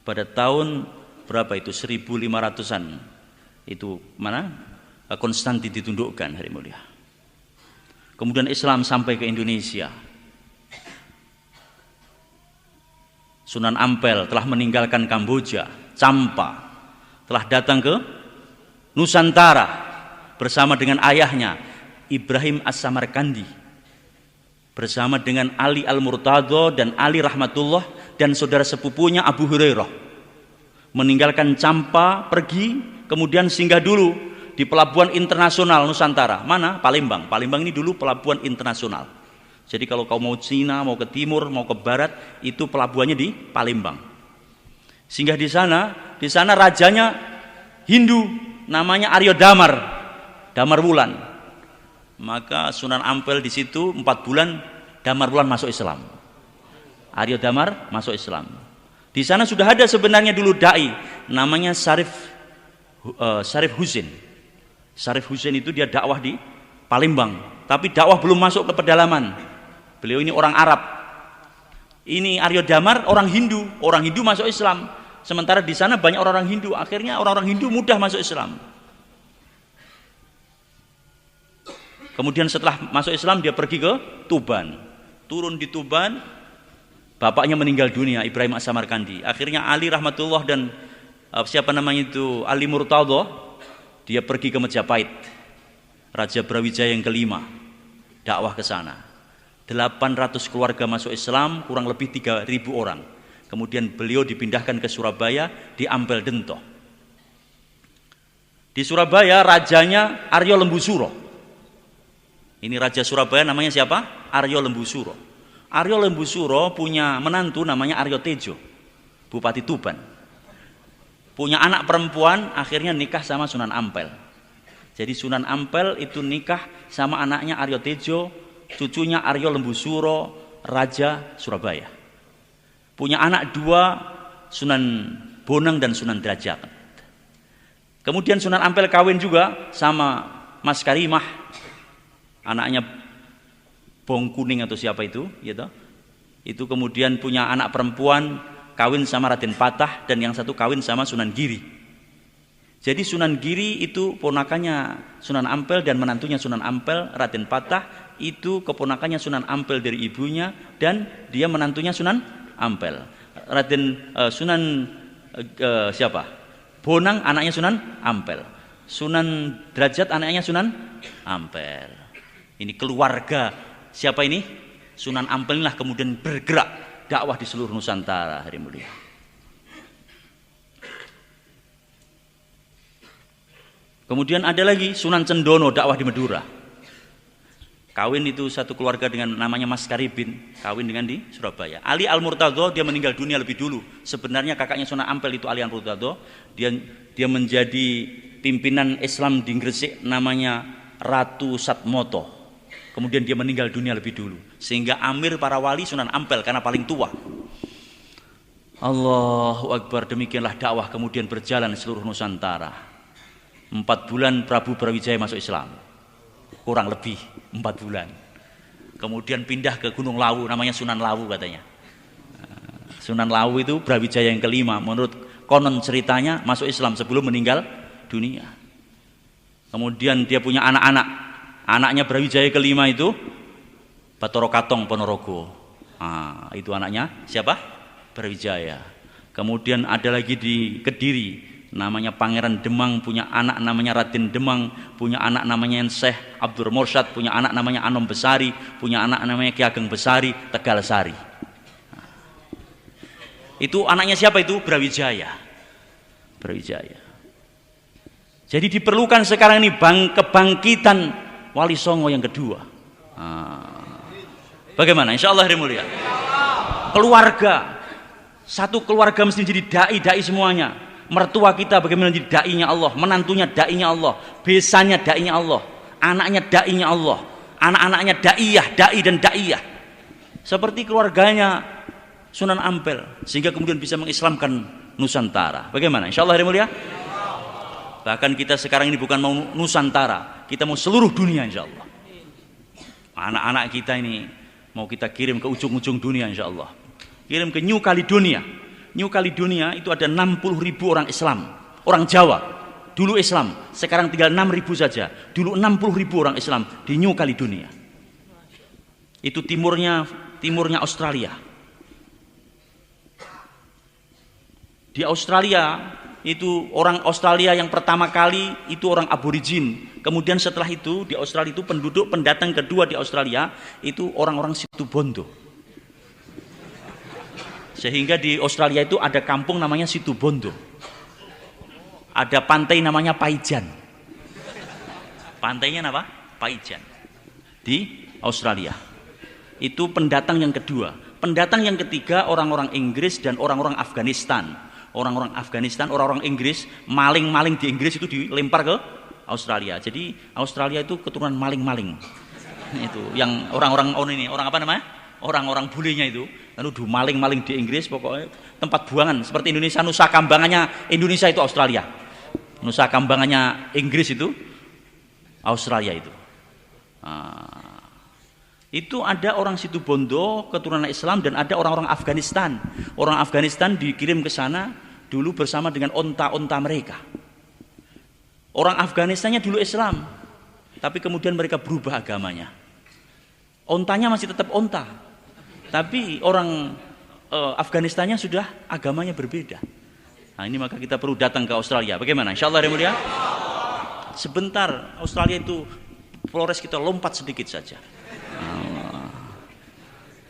Pada tahun berapa itu, 1500-an itu mana Konstantin ditundukkan, hari mulia. Kemudian Islam sampai ke Indonesia. Sunan Ampel telah meninggalkan Kamboja, Campa, telah datang ke Nusantara bersama dengan ayahnya Ibrahim As-Samarkandi, bersama dengan Ali Al-Murtado dan Ali Rahmatullah dan saudara sepupunya Abu Hurairah. Meninggalkan Campa, pergi, kemudian singgah dulu di pelabuhan internasional Nusantara. Mana? Palembang. Palembang ini dulu pelabuhan internasional. Jadi kalau kau mau Cina, mau ke timur, mau ke barat, itu pelabuhannya di Palembang. Singgah di sana rajanya Hindu, namanya Aryo Damar, Damar Wulan. Maka Sunan Ampel di situ 4 bulan, Damar Wulan masuk Islam. Aryo Damar masuk Islam. Di sana sudah ada sebenarnya dulu dai, namanya Syarif Husain. Syarif Husain itu dia dakwah di Palembang, tapi dakwah belum masuk ke pedalaman. Beliau ini orang Arab. Ini Aryo Damar orang Hindu masuk Islam. Sementara di sana banyak orang-orang Hindu, akhirnya orang-orang Hindu mudah masuk Islam. Kemudian setelah masuk Islam dia pergi ke Tuban. Turun di Tuban, bapaknya meninggal dunia, Ibrahim As-Samarkandi. Akhirnya Ali Rahmatullah dan Ali Murtado, dia pergi ke Majapahit, Raja Brawijaya yang kelima, dakwah ke sana. 800 keluarga masuk Islam, kurang lebih 3.000 orang. Kemudian beliau dipindahkan ke Surabaya, di Ampel Dento. Di Surabaya rajanya Aryo Lembusuro. Ini raja Surabaya namanya siapa? Aryo Lembusuro. Aryo Lembusuro punya menantu namanya Aryo Tejo, Bupati Tuban. Punya anak perempuan, akhirnya nikah sama Sunan Ampel. Jadi Sunan Ampel itu nikah sama anaknya Aryo Tejo, cucunya Aryo Lembusuro, Raja Surabaya. Punya anak 2, Sunan Bonang dan Sunan Derajat. Kemudian Sunan Ampel kawin juga sama Mas Karimah, anaknya Bong Kuning atau siapa itu, gitu. Itu kemudian punya anak perempuan, kawin sama Raden Patah, dan yang satu kawin sama Sunan Giri. Jadi Sunan Giri itu ponakannya Sunan Ampel, dan menantunya Sunan Ampel, Raden Patah, itu keponakannya Sunan Ampel dari ibunya, dan dia menantunya Sunan Ampel. Bonang anaknya Sunan Ampel. Sunan Derajat anaknya Sunan Ampel. Ini keluarga siapa ini? Sunan Ampel inilah kemudian bergerak dakwah di seluruh Nusantara, hari mulia. Kemudian ada lagi Sunan Cendono, dakwah di Madura. Kawin itu satu keluarga dengan namanya Mas Karibin, kawin dengan di Surabaya. Ali Al-Murtado dia meninggal dunia lebih dulu. Sebenarnya kakaknya Sunan Ampel itu Ali Al-Murtado. Dia menjadi pimpinan Islam di Gresik, namanya Ratu Satmoto. Kemudian dia meninggal dunia lebih dulu. Sehingga amir para wali Sunan Ampel karena paling tua. Allahu Akbar, demikianlah dakwah kemudian berjalan di seluruh Nusantara. 4 bulan Prabu Brawijaya masuk Islam. Kurang lebih 4 bulan. Kemudian pindah ke Gunung Lawu, namanya Sunan Lawu katanya. Sunan Lawu itu Brawijaya yang kelima, menurut konon ceritanya masuk Islam sebelum meninggal dunia. Kemudian dia punya anak-anak. Anaknya Brawijaya kelima itu Bathara Katong Ponorogo. Itu anaknya siapa? Brawijaya. Kemudian ada lagi di Kediri, namanya Pangeran Demang, punya anak namanya Raden Demang, punya anak namanya Syekh Abdur Mursyad, punya anak namanya Anom Besari, punya anak namanya Ki Ageng Besari, Tegal Sari. Itu anaknya siapa itu? Brawijaya. Brawijaya. Jadi diperlukan sekarang ini kebangkitan Wali Songo yang kedua. Bagaimana? Insya Allah hari mulia. Keluarga, satu keluarga mesti jadi dai semuanya. Mertua kita bagaimana jadi dainya Allah, menantunya dainya Allah, besanya dainya Allah, anaknya dainya Allah, anak-anaknya dai dan daiyah. Seperti keluarganya Sunan Ampel, sehingga kemudian bisa mengislamkan Nusantara. Bagaimana? Insya Allah hari mulia. Bahkan kita sekarang ini bukan mau Nusantara, kita mau seluruh dunia insya Allah. Anak-anak kita ini mau kita kirim ke ujung-ujung dunia insya Allah. Kirim ke New Caledonia. New Caledonia itu ada 60.000 orang Islam, orang Jawa. Dulu Islam, sekarang tinggal 6.000 saja. Dulu 60.000 orang Islam di New Caledonia. Itu timurnya Australia. Di Australia itu orang Australia yang pertama kali itu orang aborigin. Kemudian setelah itu di Australia itu penduduk pendatang kedua di Australia itu orang-orang Situbondo. Sehingga di Australia itu ada kampung namanya Situbondo. Ada pantai namanya Paijan. Pantainya apa? Paijan. Di Australia. Itu pendatang yang kedua. Pendatang yang ketiga orang-orang Inggris dan orang-orang Afghanistan. Orang-orang Afghanistan, orang-orang Inggris, maling-maling di Inggris itu dilempar ke Australia. Jadi Australia itu keturunan maling-maling. Itu yang orang-orang orang apa namanya? Orang-orang bulenya itu. Lalu maling-maling di Inggris, pokoknya tempat buangan seperti Indonesia. Nusa Kambangannya Indonesia itu Australia. Nusa Kambangannya Inggris itu Australia itu. Itu ada orang Situbondo keturunan Islam dan ada orang-orang Afghanistan. Orang Afghanistan dikirim ke sana dulu bersama dengan onta-onta mereka. Orang Afghanistannya dulu Islam, tapi kemudian mereka berubah agamanya. Ontanya masih tetap onta, tapi orang Afghanistannya sudah agamanya berbeda. Nah ini maka kita perlu datang ke Australia. Bagaimana? Insya Allah ya. Sebentar Australia itu Flores kita lompat sedikit saja.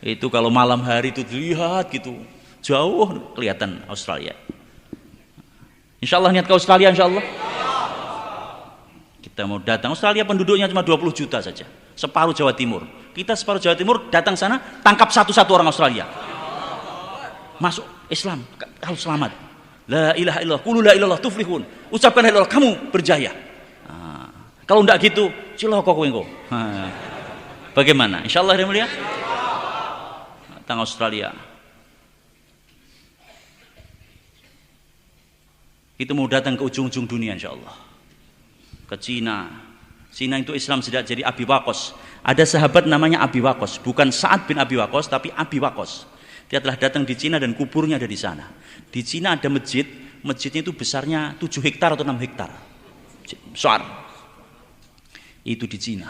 Itu kalau malam hari itu dilihat gitu jauh kelihatan Australia. Insya Allah niat ke Australia insya Allah. Kita mau datang Australia penduduknya cuma 20 juta saja, separuh Jawa Timur. Kita separuh Jawa Timur datang sana tangkap satu-satu orang Australia. Masuk Islam kalau selamat. La ilaha illallah, qulu la ilaha illallah tuflihun. Ucapkan la ilaha illallah kamu berjaya. Kalau enggak gitu ciloko kowe engko. Bagaimana? Insya Allah ya mulia. Datang Australia. Itu mau datang ke ujung-ujung dunia insya Allah. Ke Cina. Cina itu Islam sejak jadi Abi Waqqas. Ada sahabat namanya Abi Waqqas, bukan Sa'ad bin Abi Waqqas tapi Abi Waqqas. Dia telah datang di Cina dan kuburnya ada di sana. Di Cina ada masjid, masjidnya itu besarnya 7 hektar atau 6 hektar. Besar. Itu di Cina.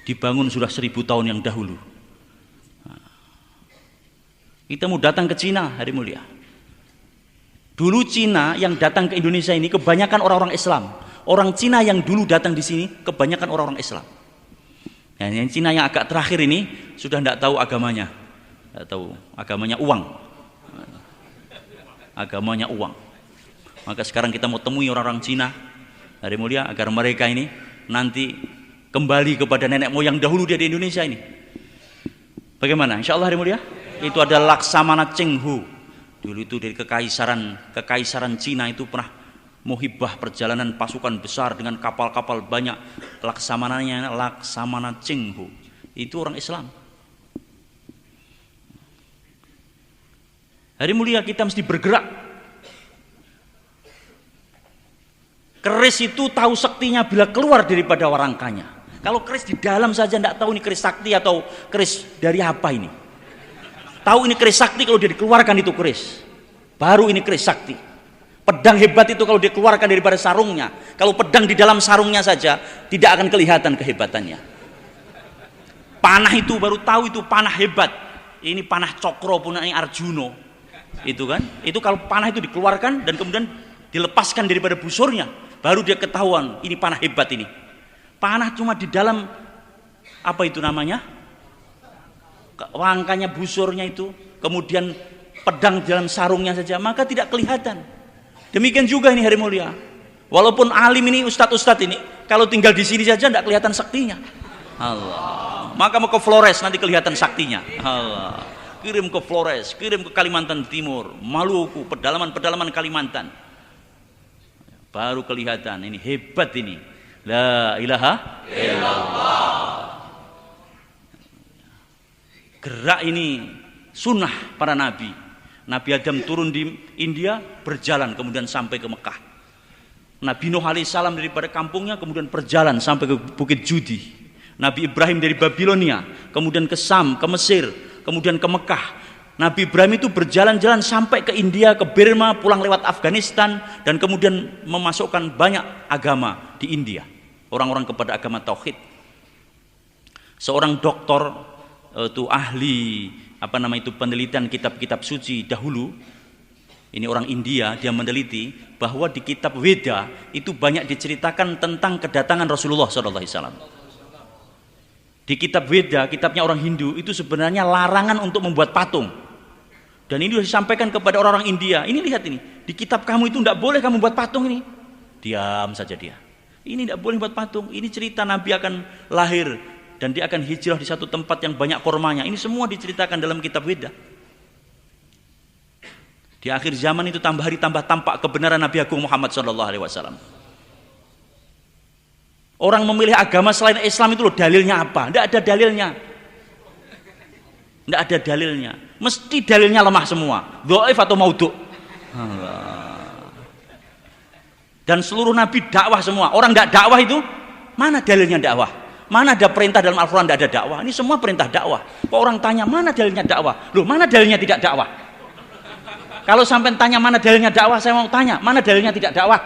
Dibangun sudah 1000 tahun yang dahulu. Kita mau datang ke Cina hari mulia. Dulu Cina yang datang ke Indonesia ini kebanyakan orang-orang Islam. Orang Cina yang dulu datang di sini kebanyakan orang-orang Islam. Nah, yang Cina yang agak terakhir ini sudah tidak tahu agamanya. Tidak tahu agamanya uang. Agamanya uang. Maka sekarang kita mau temui orang-orang Cina hari mulia agar mereka ini nanti kembali kepada nenek moyang dahulu dia di Indonesia ini. Bagaimana? Insya Allah hari mulia. Itu ada Laksamana Chenghu. Dulu itu dari kekaisaran Cina itu pernah muhibah perjalanan pasukan besar dengan kapal-kapal banyak. Laksamana Chenghu. Itu orang Islam. Hari mulia kita mesti bergerak. Keris itu tahu saktinya bila keluar daripada warangkanya. Kalau keris di dalam saja tidak tahu ini keris sakti atau keris dari apa ini. Tahu ini keris sakti kalau dia dikeluarkan itu keris. Baru ini keris sakti. Pedang hebat itu kalau dikeluarkan daripada sarungnya. Kalau pedang di dalam sarungnya saja tidak akan kelihatan kehebatannya. Panah itu baru tahu itu panah hebat. Ini panah Cokro punya Arjuno. Itu kan, itu kalau panah itu dikeluarkan dan kemudian dilepaskan daripada busurnya, baru dia ketahuan ini panah hebat ini. Panah cuma di dalam apa itu namanya, rangkanya busurnya itu, kemudian pedang dalam sarungnya saja, maka tidak kelihatan. Demikian juga ini hari mulia, walaupun alim ini, ustadz ini, kalau tinggal di sini saja tidak kelihatan saktinya. Allah, maka mau ke Flores nanti kelihatan saktinya. Allah, kirim ke Flores, kirim ke Kalimantan Timur, Maluku, pedalaman Kalimantan, baru kelihatan ini hebat ini. La ilaha illallah. Gerak ini sunnah para nabi. Nabi Adam turun di India, berjalan kemudian sampai ke Mekah. Nabi Nuh alaihissalam daripada kampungnya kemudian berjalan sampai ke Bukit Judi. Nabi Ibrahim dari Babilonia, kemudian ke Sam, ke Mesir, kemudian ke Mekah. Nabi Ibrahim itu berjalan-jalan sampai ke India, ke Burma, pulang lewat Afghanistan, dan kemudian memasukkan banyak agama di India, orang-orang kepada agama tauhid. Seorang doktor itu ahli penelitian kitab-kitab suci dahulu, ini orang India, dia meneliti bahwa di kitab Weda itu banyak diceritakan tentang kedatangan Rasulullah SAW. Di kitab Weda, kitabnya orang Hindu, itu sebenarnya larangan untuk membuat patung. Dan ini disampaikan kepada orang-orang India. Ini lihat ini, di kitab kamu itu tidak boleh kamu buat patung ini. Diam saja dia. Ini tidak boleh buat patung. Ini cerita Nabi akan lahir dan dia akan hijrah di satu tempat yang banyak kormanya. Ini semua diceritakan dalam kitab Weda. Di akhir zaman itu tambah hari tambah tampak kebenaran Nabi Agung Muhammad SAW. Orang memilih agama selain Islam itu loh, dalilnya apa? Tidak ada dalilnya. Tidak ada dalilnya. Mesti dalilnya lemah semua. Dhaif atau maudhu'. Dan seluruh nabi dakwah semua. Orang tidak dakwah itu, mana dalilnya dakwah? Mana ada perintah dalam Al-Quran tidak ada dakwah? Ini semua perintah dakwah. Kok orang tanya mana dalilnya dakwah? Loh, mana dalilnya tidak dakwah? Kalau sampai tanya mana dalilnya dakwah, saya mau tanya mana dalilnya tidak dakwah?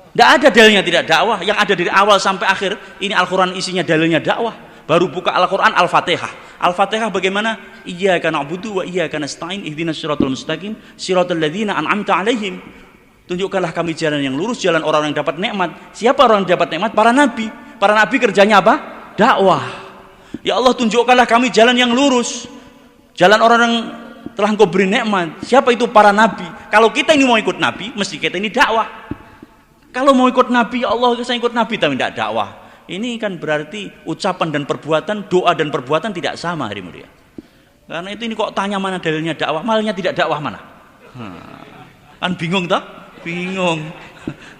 Tidak ada dalilnya tidak dakwah. Yang ada dari awal sampai akhir ini Al-Quran isinya dalilnya dakwah. Baru buka Al-Quran Al-Fatihah. Al-Fatihah bagaimana? Iyyaka na'budu wa iyyaka nasta'in ihdinas siratal mustaqim siratal ladzina an'amta 'alaihim. Tunjukkanlah kami jalan yang lurus, jalan orang yang dapat nikmat. Siapa orang yang dapat nikmat? Para nabi. Para nabi kerjanya apa? Dakwah. Ya Allah, tunjukkanlah kami jalan yang lurus, jalan orang yang telah Engkau beri nikmat. Siapa itu? Para nabi. Kalau kita ini mau ikut nabi, mesti kita ini dakwah. Kalau mau ikut nabi, ya Allah saya ikut nabi tapi tidak dakwah. Ini kan berarti ucapan dan perbuatan, doa dan perbuatan tidak sama hari mulia. Karena itu ini kok tanya mana dalilnya dakwah, malahnya tidak dakwah mana? Kan bingung tak? Bingung.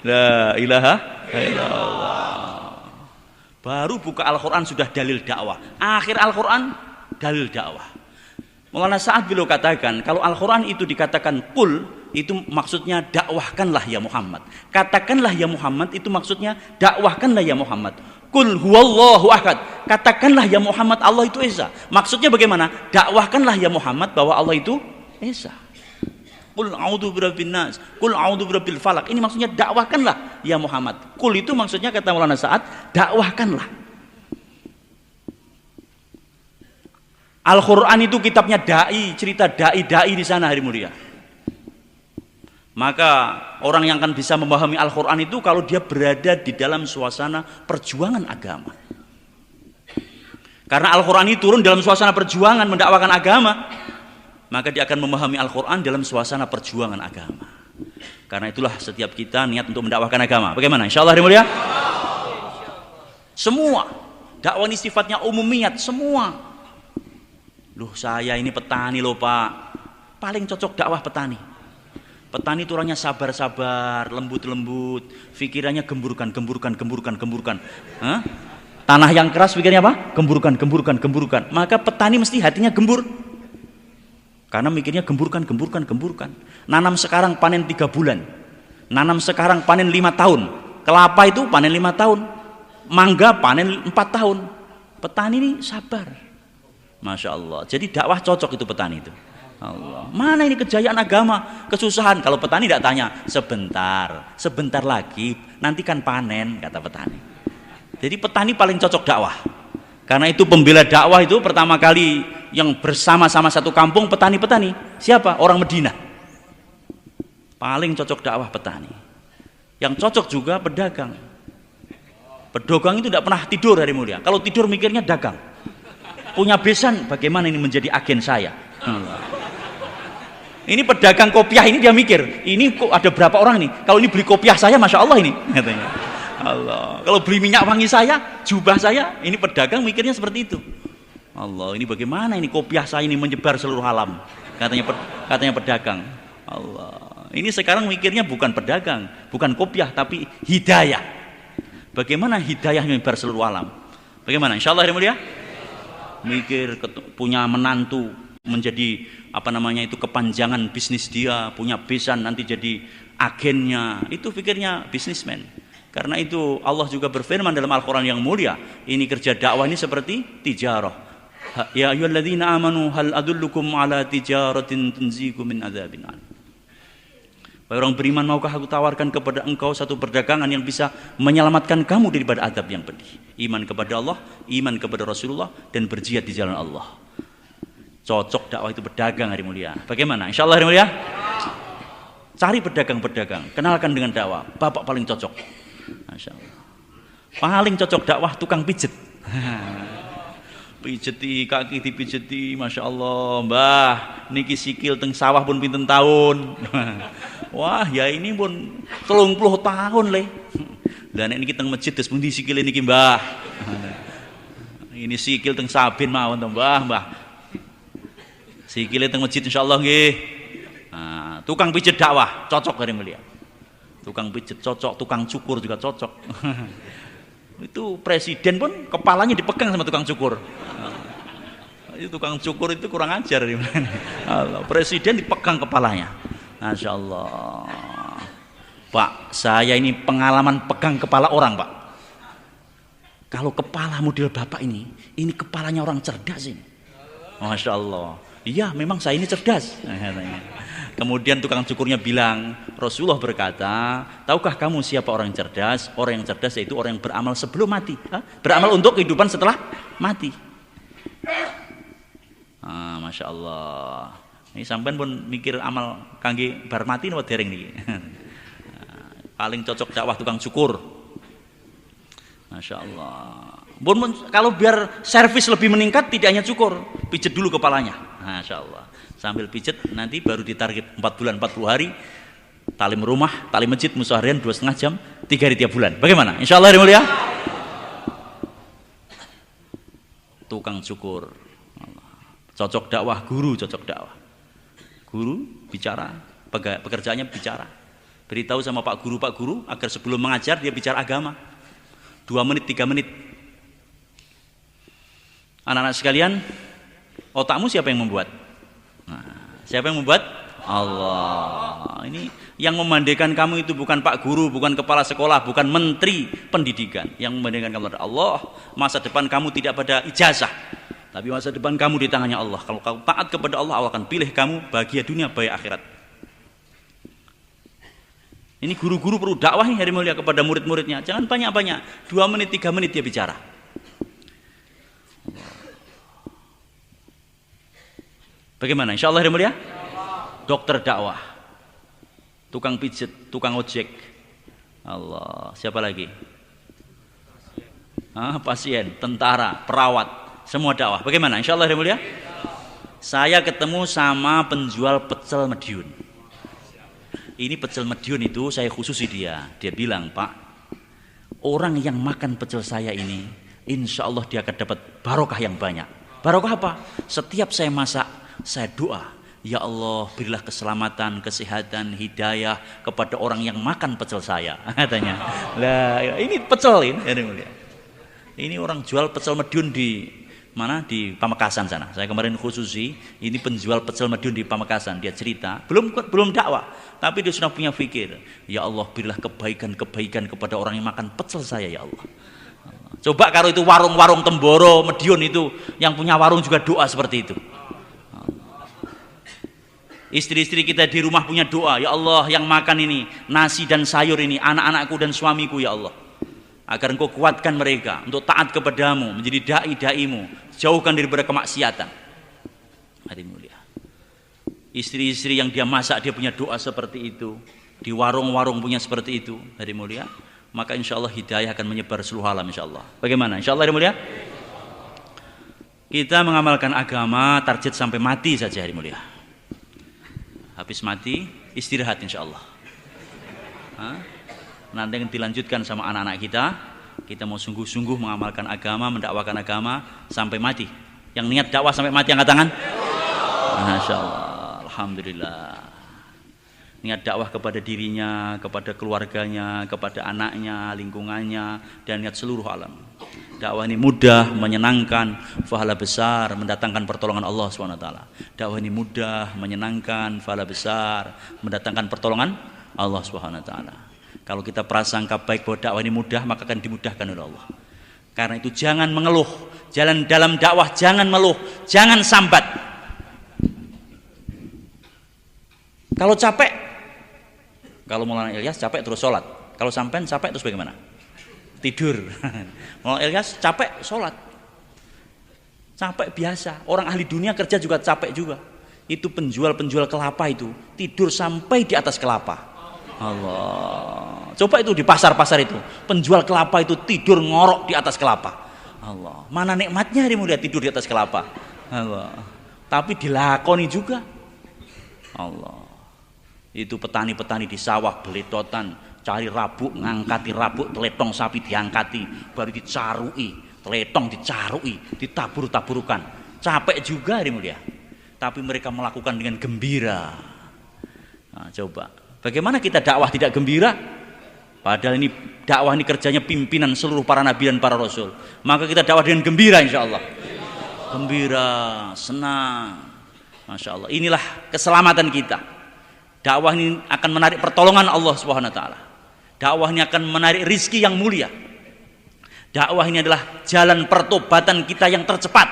La ilaha illallah. Baru buka Al-Quran sudah dalil dakwah. Akhir Al-Quran dalil dakwah. Maulana Sa'ad beliau katakan, kalau Al-Quran itu dikatakan qul, itu maksudnya dakwahkanlah ya Muhammad. Katakanlah ya Muhammad, itu maksudnya dakwahkanlah ya Muhammad. Qul huwallahu ahad. Katakanlah ya Muhammad Allah itu esa. Maksudnya bagaimana? Dakwahkanlah ya Muhammad bahwa Allah itu esa. Qul a'udzu birabbin nas, qul a'udzu birabbil falaq. Ini maksudnya dakwahkanlah ya Muhammad. Qul itu maksudnya kata Maulana Sa'ad, dakwahkanlah. Al-Quran itu kitabnya dai, cerita dai di sana hari mulia. Maka orang yang akan bisa memahami Al-Quran itu kalau dia berada di dalam suasana perjuangan agama. Karena Al-Quran ini turun dalam suasana perjuangan mendakwakan agama, maka dia akan memahami Al-Quran dalam suasana perjuangan agama. Karena itulah setiap kita niat untuk mendakwakan agama. Bagaimana? Insya Allah hari mulia? Semua dakwah ini sifatnya umumiyat, semua. Loh, saya ini petani loh Pak, paling cocok dakwah petani. Petani itu orangnya sabar-sabar, lembut-lembut, pikirannya gemburkan. Hah? Tanah yang keras pikirnya apa? Gemburkan. Maka petani mesti hatinya gembur. Karena mikirnya gemburkan. Nanam sekarang panen 3 bulan. Nanam sekarang panen 5 tahun. Kelapa itu panen 5 tahun. Mangga panen 4 tahun. Petani ini sabar. Masya Allah. Jadi dakwah cocok itu petani itu. Allah. Mana ini kejayaan agama, kesusahan. Kalau petani tidak tanya, sebentar lagi, nanti kan panen, kata petani. Jadi petani paling cocok dakwah. Karena itu pembela dakwah itu pertama kali yang bersama-sama satu kampung petani-petani. Siapa? Orang Medina. Paling cocok dakwah petani. Yang cocok juga pedagang. Pedagang itu tidak pernah tidur hari mulia. Kalau tidur mikirnya dagang. Punya besan, bagaimana ini menjadi agen saya. Ini pedagang kopiah ini dia mikir, ini kok ada berapa orang nih? Kalau ini beli kopiah saya, masya Allah ini, katanya. Allah. Kalau beli minyak wangi saya, jubah saya, ini pedagang mikirnya seperti itu. Allah, ini bagaimana ini kopiah saya ini menyebar seluruh alam? Katanya pedagang. Allah. Ini sekarang mikirnya bukan pedagang, bukan kopiah, tapi hidayah. Bagaimana hidayah menyebar seluruh alam? Bagaimana? Insya Allah, mulia. Mikir punya menantu menjadi kepanjangan bisnis dia, punya besan nanti jadi agennya, itu pikirnya bisnismen. Karena itu Allah juga berfirman dalam Al-Quran yang mulia, ini kerja dakwah ini seperti tijarah. Ya ayyuhalladzina amanu hal adullukum ala tijaratin tunjikum min adzabin alim. Wahai orang beriman, maukah aku tawarkan kepada engkau satu perdagangan yang bisa menyelamatkan kamu daripada azab yang pedih. Iman kepada Allah, iman kepada Rasulullah, dan berjihad di jalan Allah. Cocok dakwah itu pedagang hari mulia. Bagaimana? Insya Allah hari mulia. Cari pedagang-pedagang, kenalkan dengan dakwah. Bapak paling cocok. Masya Allah. Paling cocok dakwah tukang pijet. Pijeti kaki dipijeti, masya Allah. Mbah, niki sikil teng sawah pun pinten tahun. Wah, ya ini pun 30 tahun le. Dan ini kita masjid terus pundi sikil niki mbah. Ini sikil teng sabin mawon to mbah. Sikile teng masjid insyaallah nggih. Nah, tukang pijet dakwah cocok hari mulia. Tukang pijet cocok, tukang cukur juga cocok. Itu presiden pun kepalanya dipegang sama tukang cukur. Itu tukang cukur itu kurang ajar. Allah, presiden dipegang kepalanya. Masya Allah. Pak, saya ini pengalaman pegang kepala orang, Pak. Kalau kepala model Bapak ini kepalanya orang cerdas ini. Masya Allah. Iya, memang saya ini cerdas. Kemudian tukang cukurnya bilang, Rasulullah berkata, tahukah kamu siapa orang yang cerdas? Orang yang cerdas yaitu orang yang beramal sebelum mati. Beramal untuk kehidupan setelah mati. Masya Allah. Ini sampean pun mikir amal kangge bar mati napa dereng niki. Paling cocok dakwah tukang cukur. Masya Allah. Kalau biar servis lebih meningkat, tidak hanya cukur, pijet dulu kepalanya. Masya Allah. Sambil pijet nanti baru ditarget 4 bulan 40 hari. Talim rumah, talim masjid, musyawarah 2,5 jam, 3 hari tiap bulan. Bagaimana? Insya Allah hari mulia. Tukang cukur. Cocok dakwah, guru cocok dakwah. Guru bicara, pekerjaannya bicara. Beritahu sama Pak Guru agar sebelum mengajar dia bicara agama. 2 menit, 3 menit. Anak-anak sekalian, otakmu siapa yang membuat? Siapa yang membuat? Allah. Ini yang memandikan kamu itu bukan Pak Guru, bukan kepala sekolah, bukan menteri pendidikan. Yang memandikan kamu adalah Allah. Masa depan kamu tidak pada ijazah, tapi masa depan kamu di tangannya Allah. Kalau kamu taat kepada Allah, Allah akan pilih kamu bahagia dunia, bahagia akhirat. Ini guru-guru perlu dakwah hari mulia kepada murid-muridnya. Jangan banyak-banyak, 2 menit, 3 menit dia bicara. Bagaimana? Insya Allah hari mulia. Dokter dakwah, tukang pijet, tukang ojek. Allah, siapa lagi? Pasien, tentara, perawat, semua dakwah. Bagaimana? Insya Allah hari mulia. Saya ketemu sama penjual pecel Madiun. Ini pecel Madiun itu saya khususi dia. Dia bilang, Pak, orang yang makan pecel saya ini, insya Allah dia akan dapat barokah yang banyak. Barokah apa? Setiap saya masak, saya doa, ya Allah berilah keselamatan, kesehatan, hidayah kepada orang yang makan pecel saya. Katanya. Lah, ini pecel ini. Ini orang jual pecel Madiun di mana? Di Pamekasan sana. Saya kemarin khususi, ini penjual pecel Madiun di Pamekasan. Dia cerita, belum dakwah, tapi dia sudah punya fikir. Ya Allah berilah kebaikan-kebaikan kepada orang yang makan pecel saya, ya Allah. Coba kalau itu warung-warung Temboro, Madiun itu, yang punya warung juga doa seperti itu. Istri-istri kita di rumah punya doa, ya Allah yang makan ini nasi dan sayur ini anak-anakku dan suamiku, ya Allah, agar Engkau kuatkan mereka untuk taat kepadamu, menjadi dai-daimu, jauhkan daripada kemaksiatan. Hari mulia. Istri-istri yang dia masak dia punya doa seperti itu, di warung-warung punya seperti itu, hari mulia, maka insya Allah hidayah akan menyebar seluruh alam insya Allah. Bagaimana? Insya Allah hari mulia. Kita mengamalkan agama target sampai mati saja hari mulia. Habis mati istirahat insya Allah. Nanti yang dilanjutkan sama anak-anak kita. Kita mau sungguh-sungguh mengamalkan agama, mendakwakan agama sampai mati. Yang niat dakwah sampai mati angkat tangan. Masya Allah. Alhamdulillah. Niat dakwah kepada dirinya, kepada keluarganya, kepada anaknya, lingkungannya, dan niat seluruh alam. Dakwah ini mudah, menyenangkan, pahala besar, mendatangkan pertolongan Allah SWT. Dakwah ini mudah, menyenangkan, pahala besar, mendatangkan pertolongan Allah SWT. Kalau kita prasangka baik bahwa dakwah ini mudah, maka akan dimudahkan oleh Allah. Karena itu jangan mengeluh, jalan dalam dakwah jangan mengeluh, jangan sambat. Kalau capek, kalau Maulana Ilyas capek terus sholat. Kalau sampean capek terus bagaimana? Tidur. Maulana Ilyas capek sholat. Capek biasa. Orang ahli dunia kerja juga capek juga. Itu penjual-penjual kelapa itu tidur sampai di atas kelapa. Allah. Coba itu di pasar-pasar itu, penjual kelapa itu tidur ngorok di atas kelapa. Allah. Mana nikmatnya hari mulia tidur di atas kelapa. Allah. Tapi dilakoni juga. Allah. Itu petani-petani di sawah beletotan, cari rabuk, ngangkati rabuk, teletong sapi diangkati, baru dicarui, teletong dicarui, ditabur-taburkan. Capek juga hari mulia. Tapi mereka melakukan dengan gembira. Nah, coba, bagaimana kita dakwah tidak gembira? Padahal ini dakwah ini kerjanya pimpinan seluruh para nabi dan para rasul. Maka kita dakwah dengan gembira insya Allah. Gembira, senang. Masya Allah. Inilah keselamatan kita. Dakwah ini akan menarik pertolongan Allah Subhanahu wa taala. Dakwah ini akan menarik rizki yang mulia. Dakwah ini adalah jalan pertobatan kita yang tercepat.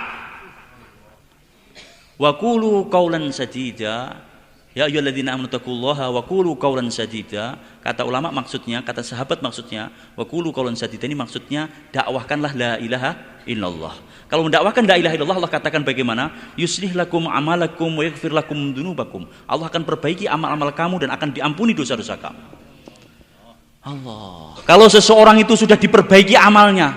Wa qulu qaulan sadida, ya ayyuhalladzina amanu taqullaha wa qulu qaulan sadida. Kata ulama maksudnya, kata sahabat maksudnya, wa qulu qaulan sadida ini maksudnya dakwahkanlah la ilaha illallah. Kalau mendakwahkan la ilaha illallah, Allah katakan bagaimana? Yuslih lakum amalakum wa yaghfir lakum dunubakum. Allah akan perbaiki amal-amal kamu dan akan diampuni dosa-dosa kamu. Allah. Kalau seseorang itu sudah diperbaiki amalnya,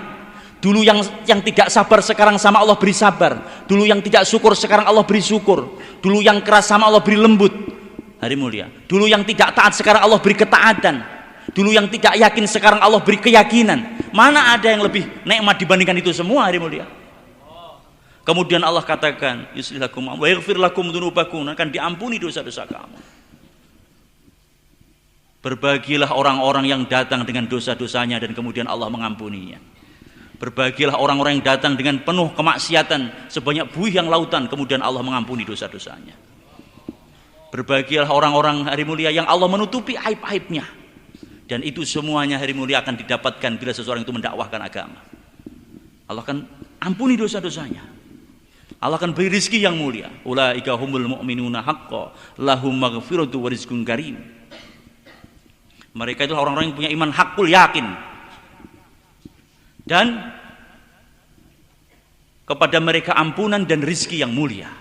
dulu yang tidak sabar sekarang sama Allah beri sabar, dulu yang tidak syukur sekarang Allah beri syukur, dulu yang keras sama Allah beri lembut. Hari mulia. Dulu yang tidak taat sekarang Allah beri ketaatan. Dulu yang tidak yakin sekarang Allah beri keyakinan. Mana ada yang lebih nikmat dibandingkan itu semua hari mulia? Kemudian Allah katakan, yuslih lakum wa yaghfir lakum dzunubakum, akan diampuni dosa-dosa kamu. Berbahagialah orang-orang yang datang dengan dosa-dosanya dan kemudian Allah mengampuninya. Berbahagialah orang-orang yang datang dengan penuh kemaksiatan sebanyak buih yang lautan, kemudian Allah mengampuni dosa-dosanya. Berbahagialah orang-orang hari mulia yang Allah menutupi aib-aibnya. Dan itu semuanya hari mulia akan didapatkan bila seseorang itu mendakwahkan agama. Allah akan ampuni dosa-dosanya. Allah akan beri rizki yang mulia. Ulaika humul mu'minuna haqqan lahum maghfiratu wa rizqun karim. Mereka itu orang-orang yang punya iman hakul yakin. Dan kepada mereka ampunan dan rizki yang mulia.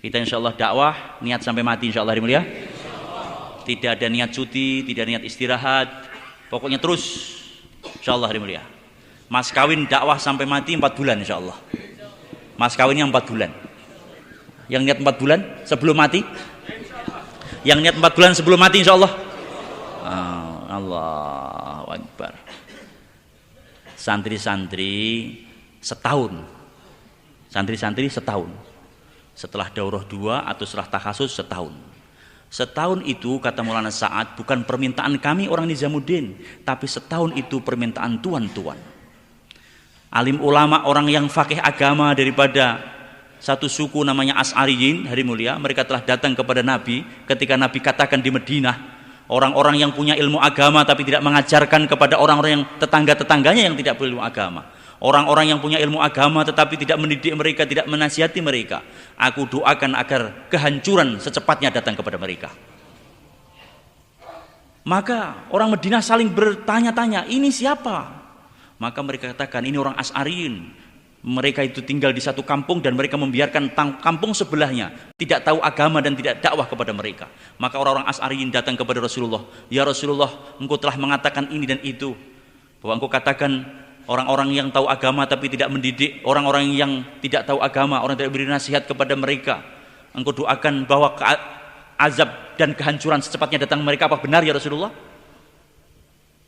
Kita insyaallah dakwah niat sampai mati insyaallah hari mulia. Tidak ada niat cuti, tidak ada niat istirahat. Pokoknya terus insyaallah hari mulia. Mas kawin dakwah sampai mati 4 bulan insyaallah. Mas kawinnya 4 bulan. Yang niat 4 bulan sebelum mati? Yang niat 4 bulan sebelum mati insyaallah. Allahu Akbar. Santri-santri setahun. Santri-santri setahun. Setelah daurah 2 atau setelah takhasus setahun. Setahun itu kata Maulana Sa'ad bukan permintaan kami orang Nizamuddin, tapi setahun itu permintaan tuan-tuan. Alim ulama orang yang fakih agama daripada satu suku namanya As'ariyin hari mulia, mereka telah datang kepada Nabi ketika Nabi katakan di Madinah, orang-orang yang punya ilmu agama tapi tidak mengajarkan kepada orang-orang yang tetangga-tetangganya yang tidak berilmu agama. Orang-orang yang punya ilmu agama tetapi tidak mendidik mereka, tidak menasihati mereka. Aku doakan agar kehancuran secepatnya datang kepada mereka. Maka orang Madinah saling bertanya-tanya, ini siapa? Maka mereka katakan, ini orang As'ariyin. Mereka itu tinggal di satu kampung dan mereka membiarkan kampung sebelahnya tidak tahu agama dan tidak dakwah kepada mereka. Maka orang-orang Asy'ariyin datang kepada Rasulullah, "Ya Rasulullah, engkau telah mengatakan ini dan itu, bahwa engkau katakan orang-orang yang tahu agama tapi tidak mendidik, orang-orang yang tidak tahu agama, orang tidak beri nasihat kepada mereka. Engkau doakan bahwa azab dan kehancuran secepatnya datang mereka. Apa benar ya Rasulullah?"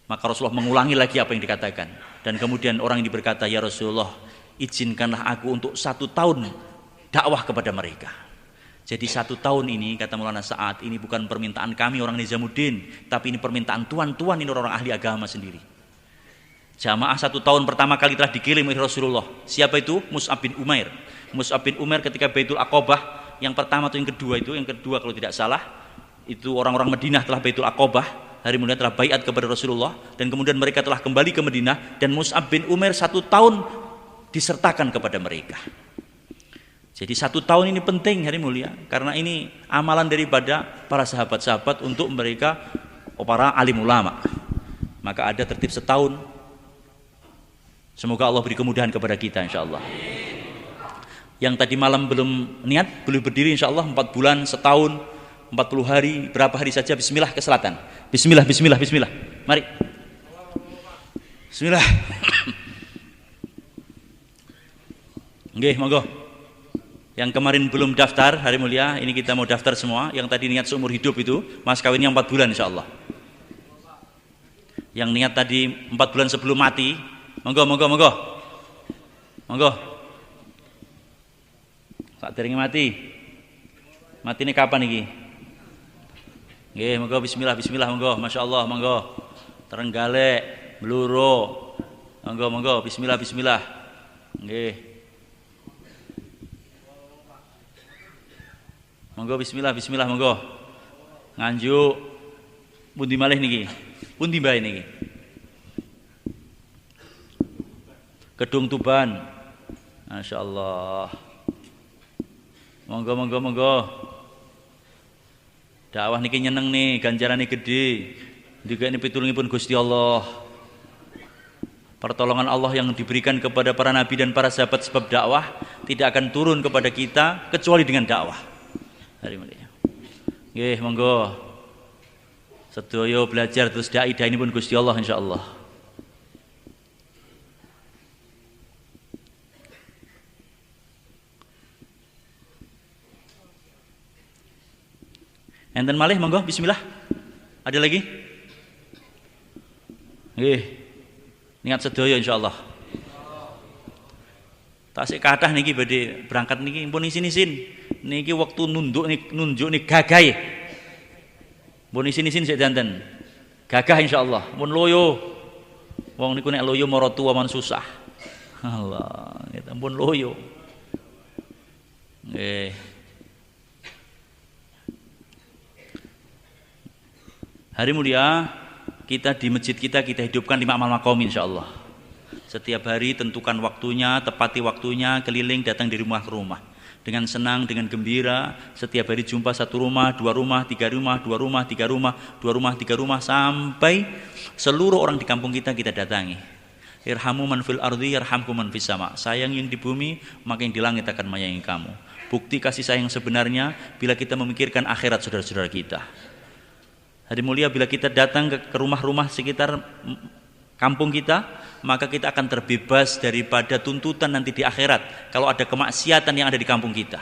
Maka Rasulullah mengulangi lagi apa yang dikatakan. Dan kemudian orang ini berkata, "Ya Rasulullah, izinkanlah aku untuk 1 tahun dakwah kepada mereka." Jadi 1 tahun ini, kata Maulana Sa'ad, ini bukan permintaan kami orang Nizamuddin, tapi ini permintaan tuan-tuan, ini orang ahli agama sendiri. Jamaah 1 tahun pertama kali telah dikirim oleh Rasulullah. Siapa itu? Mus'ab bin Umair. Mus'ab bin Umair ketika Baitul Aqabah, yang pertama atau yang kedua kalau tidak salah, itu orang-orang Madinah telah Baitul Aqabah, hari mulia telah baiat kepada Rasulullah, dan kemudian mereka telah kembali ke Madinah, dan Mus'ab bin Umair 1 tahun disertakan kepada mereka. Jadi 1 tahun ini penting hari mulia, karena ini amalan daripada para sahabat-sahabat untuk mereka para alim ulama. Maka ada tertib setahun. Semoga Allah beri kemudahan kepada kita insyaallah. Yang tadi malam belum niat, belum berdiri insyaallah 4 bulan, setahun, 40 hari, berapa hari saja, bismillah ke selatan. Bismillah, bismillah, bismillah. Mari. Bismillah. Nggih, monggo. Yang kemarin belum daftar hari mulia, ini kita mau daftar semua. Yang tadi niat seumur hidup itu, mas kawinnya 4 bulan insyaallah. Yang niat tadi 4 bulan sebelum mati, monggo, monggo, monggo. Monggo. Sak derenge mati. Mati ini kapan iki? Nggih, monggo bismillah, bismillah, monggo. Masyaallah, monggo. Trenggalek, Bluro. Monggo, monggo, bismillah, bismillah. Nggih. Monggo bismillah, bismillah, monggo. Nganjuk. Pundi malih niki? Pundi bae niki? Kedung Tuban. Masyaallah. Monggo, monggo, monggo. Dakwah niki nyeneng nih, ganjarane gede. Juga ini pitulungipun Gusti Allah. Pertolongan Allah yang diberikan kepada para nabi dan para sahabat sebab dakwah tidak akan turun kepada kita kecuali dengan dakwah. Hari mulia. Nggih, monggo. Sedaya belajar terus dai ini pun Gusti Allah insyaallah. Enten malih monggo bismillah. Ada lagi? Nggih. Niat sedaya insyaallah. Tasik kathah niki badhe berangkat niki pun isin-isin. Niki waktu nunjuk nih gagah. Pun isin-isin sik danten. Gagah insyaallah. Mun loyo. Wong niku nek loyo mara tuwa man susah. Allah, kita pun loyo. Nggih. Hari mulia, kita di masjid kita hidupkan 5 amal maqam insyaallah. Setiap hari tentukan waktunya, tepati waktunya, keliling datang dari rumah ke rumah. Dengan senang, dengan gembira, setiap hari jumpa 1 rumah, 2 rumah, 3 rumah, 2 rumah, 3 rumah, 2 rumah, 3 rumah, sampai seluruh orang di kampung kita datangi. Irhamu man fil ardi yarhamkum man fis sama. Sayang yang di bumi, maka yang di langit akan menyayangi kamu. Bukti kasih sayang sebenarnya bila kita memikirkan akhirat saudara-saudara kita. Hari mulia, bila kita datang ke rumah-rumah sekitar kampung kita, maka kita akan terbebas daripada tuntutan nanti di akhirat kalau ada kemaksiatan yang ada di kampung kita.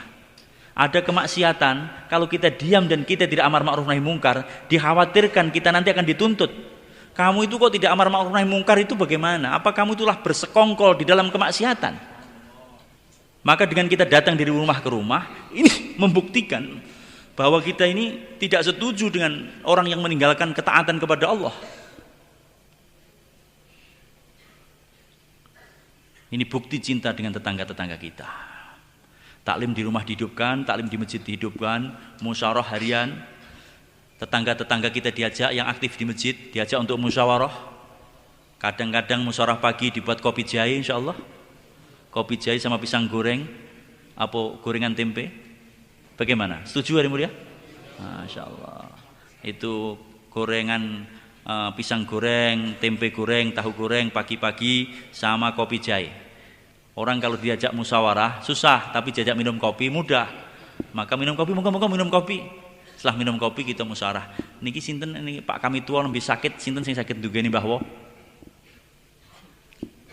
Ada kemaksiatan, kalau kita diam dan kita tidak amar ma'ruf nahi mungkar, dikhawatirkan kita nanti akan dituntut. Kamu itu kok tidak amar ma'ruf nahi mungkar, itu bagaimana? Apa kamu itulah bersekongkol di dalam kemaksiatan? Maka dengan kita datang dari rumah ke rumah, ini membuktikan bahwa kita ini tidak setuju dengan orang yang meninggalkan ketaatan kepada Allah. Ini bukti cinta dengan tetangga-tetangga kita. Taklim di rumah dihidupkan, taklim di masjid dihidupkan, musyawarah harian. Tetangga-tetangga kita diajak yang aktif di masjid, diajak untuk musyawarah. Kadang-kadang musyawarah pagi dibuat kopi jahe insyaallah. Kopi jahe sama pisang goreng, apa gorengan tempe. Bagaimana? Setuju hari mulia? Masya Allah. Itu gorengan pisang goreng, tempe goreng, tahu goreng pagi-pagi sama kopi jahe. Orang kalau diajak musyawarah susah, tapi diajak minum kopi mudah. Maka minum kopi, moga-moga minum kopi. Setelah minum kopi kita musyawarah. Niki sinten ini Pak kami tua lebih sakit, sinten sing sakit juga ini bahwa.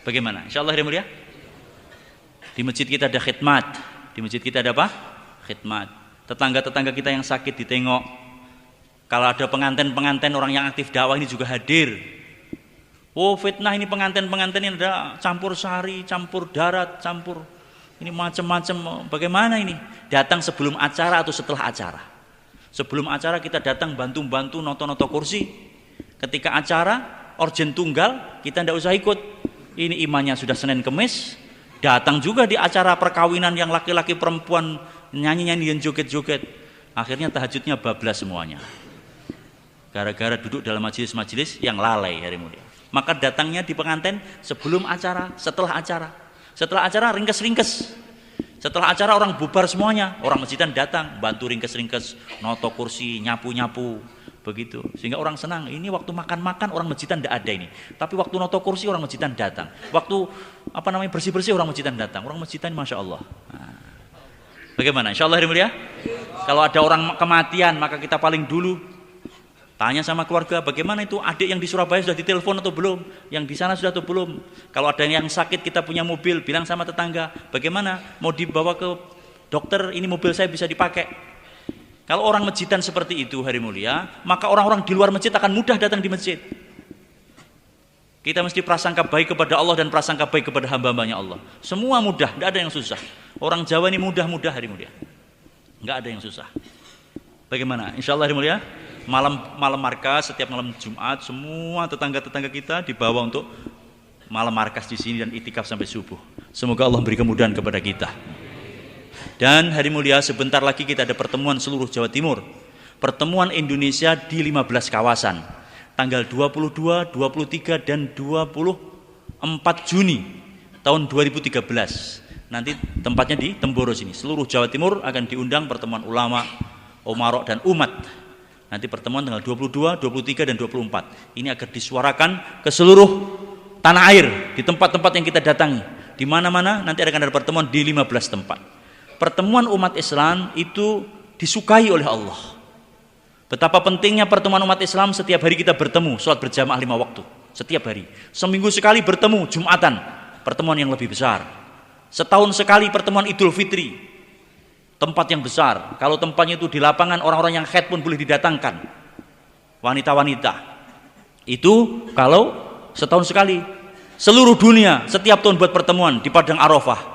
Bagaimana? Insyaallah hari mulia. Di masjid kita ada khidmat. Di masjid kita ada apa? Khidmat. Tetangga-tetangga kita yang sakit ditengok. Kalau ada pengantin-pengantin orang yang aktif dakwah ini juga hadir. Oh fitnah ini pengantin-pengantin ini ada campur sari, campur darat, campur ini macam-macam. Bagaimana ini? Datang sebelum acara atau setelah acara? Sebelum acara kita datang bantu-bantu noto-noto kursi. Ketika acara urgent tunggal kita tidak usah ikut. Ini imannya sudah Senin Kemis. Datang juga di acara perkawinan yang laki-laki perempuan nyanyi-nyanyi dan joget-joget. Akhirnya tahajudnya bablas semuanya. Gara-gara duduk dalam majelis-majelis yang lalai hari mulia. Maka datangnya di pengantin sebelum acara, setelah acara. Setelah acara ringkes-ringkes. Setelah acara orang bubar semuanya. Orang masjidan datang, bantu ringkes-ringkes, noto kursi, nyapu-nyapu. Begitu. Sehingga orang senang. Ini waktu makan-makan orang masjidan tidak ada ini. Tapi waktu noto kursi orang masjidan datang. Waktu bersih-bersih orang masjidan datang. Orang masjidan Masya Allah. Nah. Bagaimana? Insya Allah hari mulia. Kalau ada orang kematian maka kita paling dulu tanya sama keluarga, bagaimana itu adik yang di Surabaya sudah ditelepon atau belum? Yang di sana sudah atau belum? Kalau ada yang sakit, kita punya mobil, bilang sama tetangga, bagaimana? Mau dibawa ke dokter, ini mobil saya bisa dipakai. Kalau orang masjidan seperti itu hari mulia, maka orang-orang di luar masjid akan mudah datang di masjid. Kita mesti prasangka baik kepada Allah dan prasangka baik kepada hamba-hambanya Allah. Semua mudah, tidak ada yang susah. Orang Jawa ini mudah-mudah hari mulia. Enggak ada yang susah. Bagaimana? Insya Allah hari mulia. Malam markas, setiap malam Jumat semua tetangga-tetangga kita dibawa untuk malam markas di sini dan itikaf sampai subuh. Semoga Allah beri kemudahan kepada kita. Dan hari mulia sebentar lagi kita ada pertemuan seluruh Jawa Timur. Pertemuan Indonesia di 15 kawasan. Tanggal 22, 23 dan 24 Juni tahun 2013. Nanti tempatnya di Temboro sini. Seluruh Jawa Timur akan diundang pertemuan ulama, umarok dan umat. Nanti pertemuan tanggal 22, 23 dan 24. Ini agar disuarakan ke seluruh tanah air di tempat-tempat yang kita datangi. Di mana-mana nanti akan ada pertemuan di 15 tempat. Pertemuan umat Islam itu disukai oleh Allah. Betapa pentingnya pertemuan umat Islam, setiap hari kita bertemu, sholat berjamaah 5 waktu. Setiap hari. Seminggu sekali bertemu, Jumatan. Pertemuan yang lebih besar. Setahun sekali pertemuan Idul Fitri. Tempat yang besar. Kalau tempatnya itu di lapangan, orang-orang yang haid pun boleh didatangkan. Wanita-wanita. Itu kalau setahun sekali. Seluruh dunia setiap tahun buat pertemuan di Padang Arafah.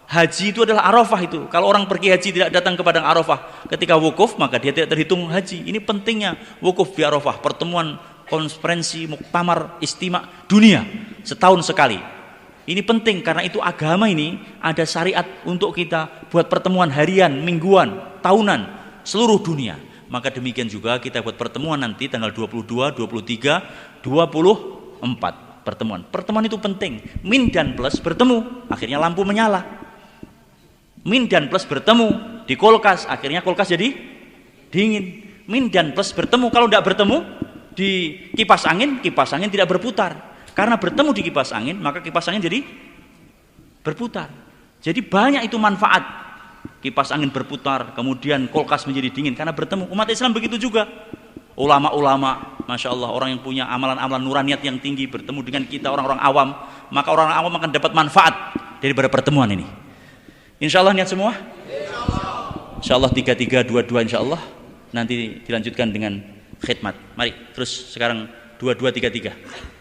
Haji itu adalah Arafah itu. Kalau orang pergi haji tidak datang ke Padang Arafah, ketika wukuf maka dia tidak terhitung haji. Ini pentingnya wukuf di Arafah. Pertemuan, konferensi, muktamar, istimewa dunia setahun sekali. Ini penting karena itu agama ini ada syariat untuk kita buat pertemuan harian, mingguan, tahunan, seluruh dunia. Maka demikian juga kita buat pertemuan nanti tanggal 22, 23, 24 pertemuan. Pertemuan itu penting. Min dan plus bertemu, akhirnya lampu menyala. Min dan plus bertemu di kulkas, akhirnya kulkas jadi dingin. Min dan plus bertemu, kalau tidak bertemu di kipas angin tidak berputar. Karena bertemu di kipas angin, maka kipas angin jadi berputar. Jadi banyak itu manfaat. Kipas angin berputar, kemudian kulkas menjadi dingin karena bertemu. Umat Islam begitu juga. Ulama-ulama, Masya Allah, orang yang punya amalan-amalan nuraniat yang tinggi bertemu dengan kita orang-orang awam, maka orang awam akan dapat manfaat daripada pertemuan ini. Insya Allah niat semua? Insya Allah 3322 insya Allah. Nanti dilanjutkan dengan khidmat. Mari terus sekarang 2233.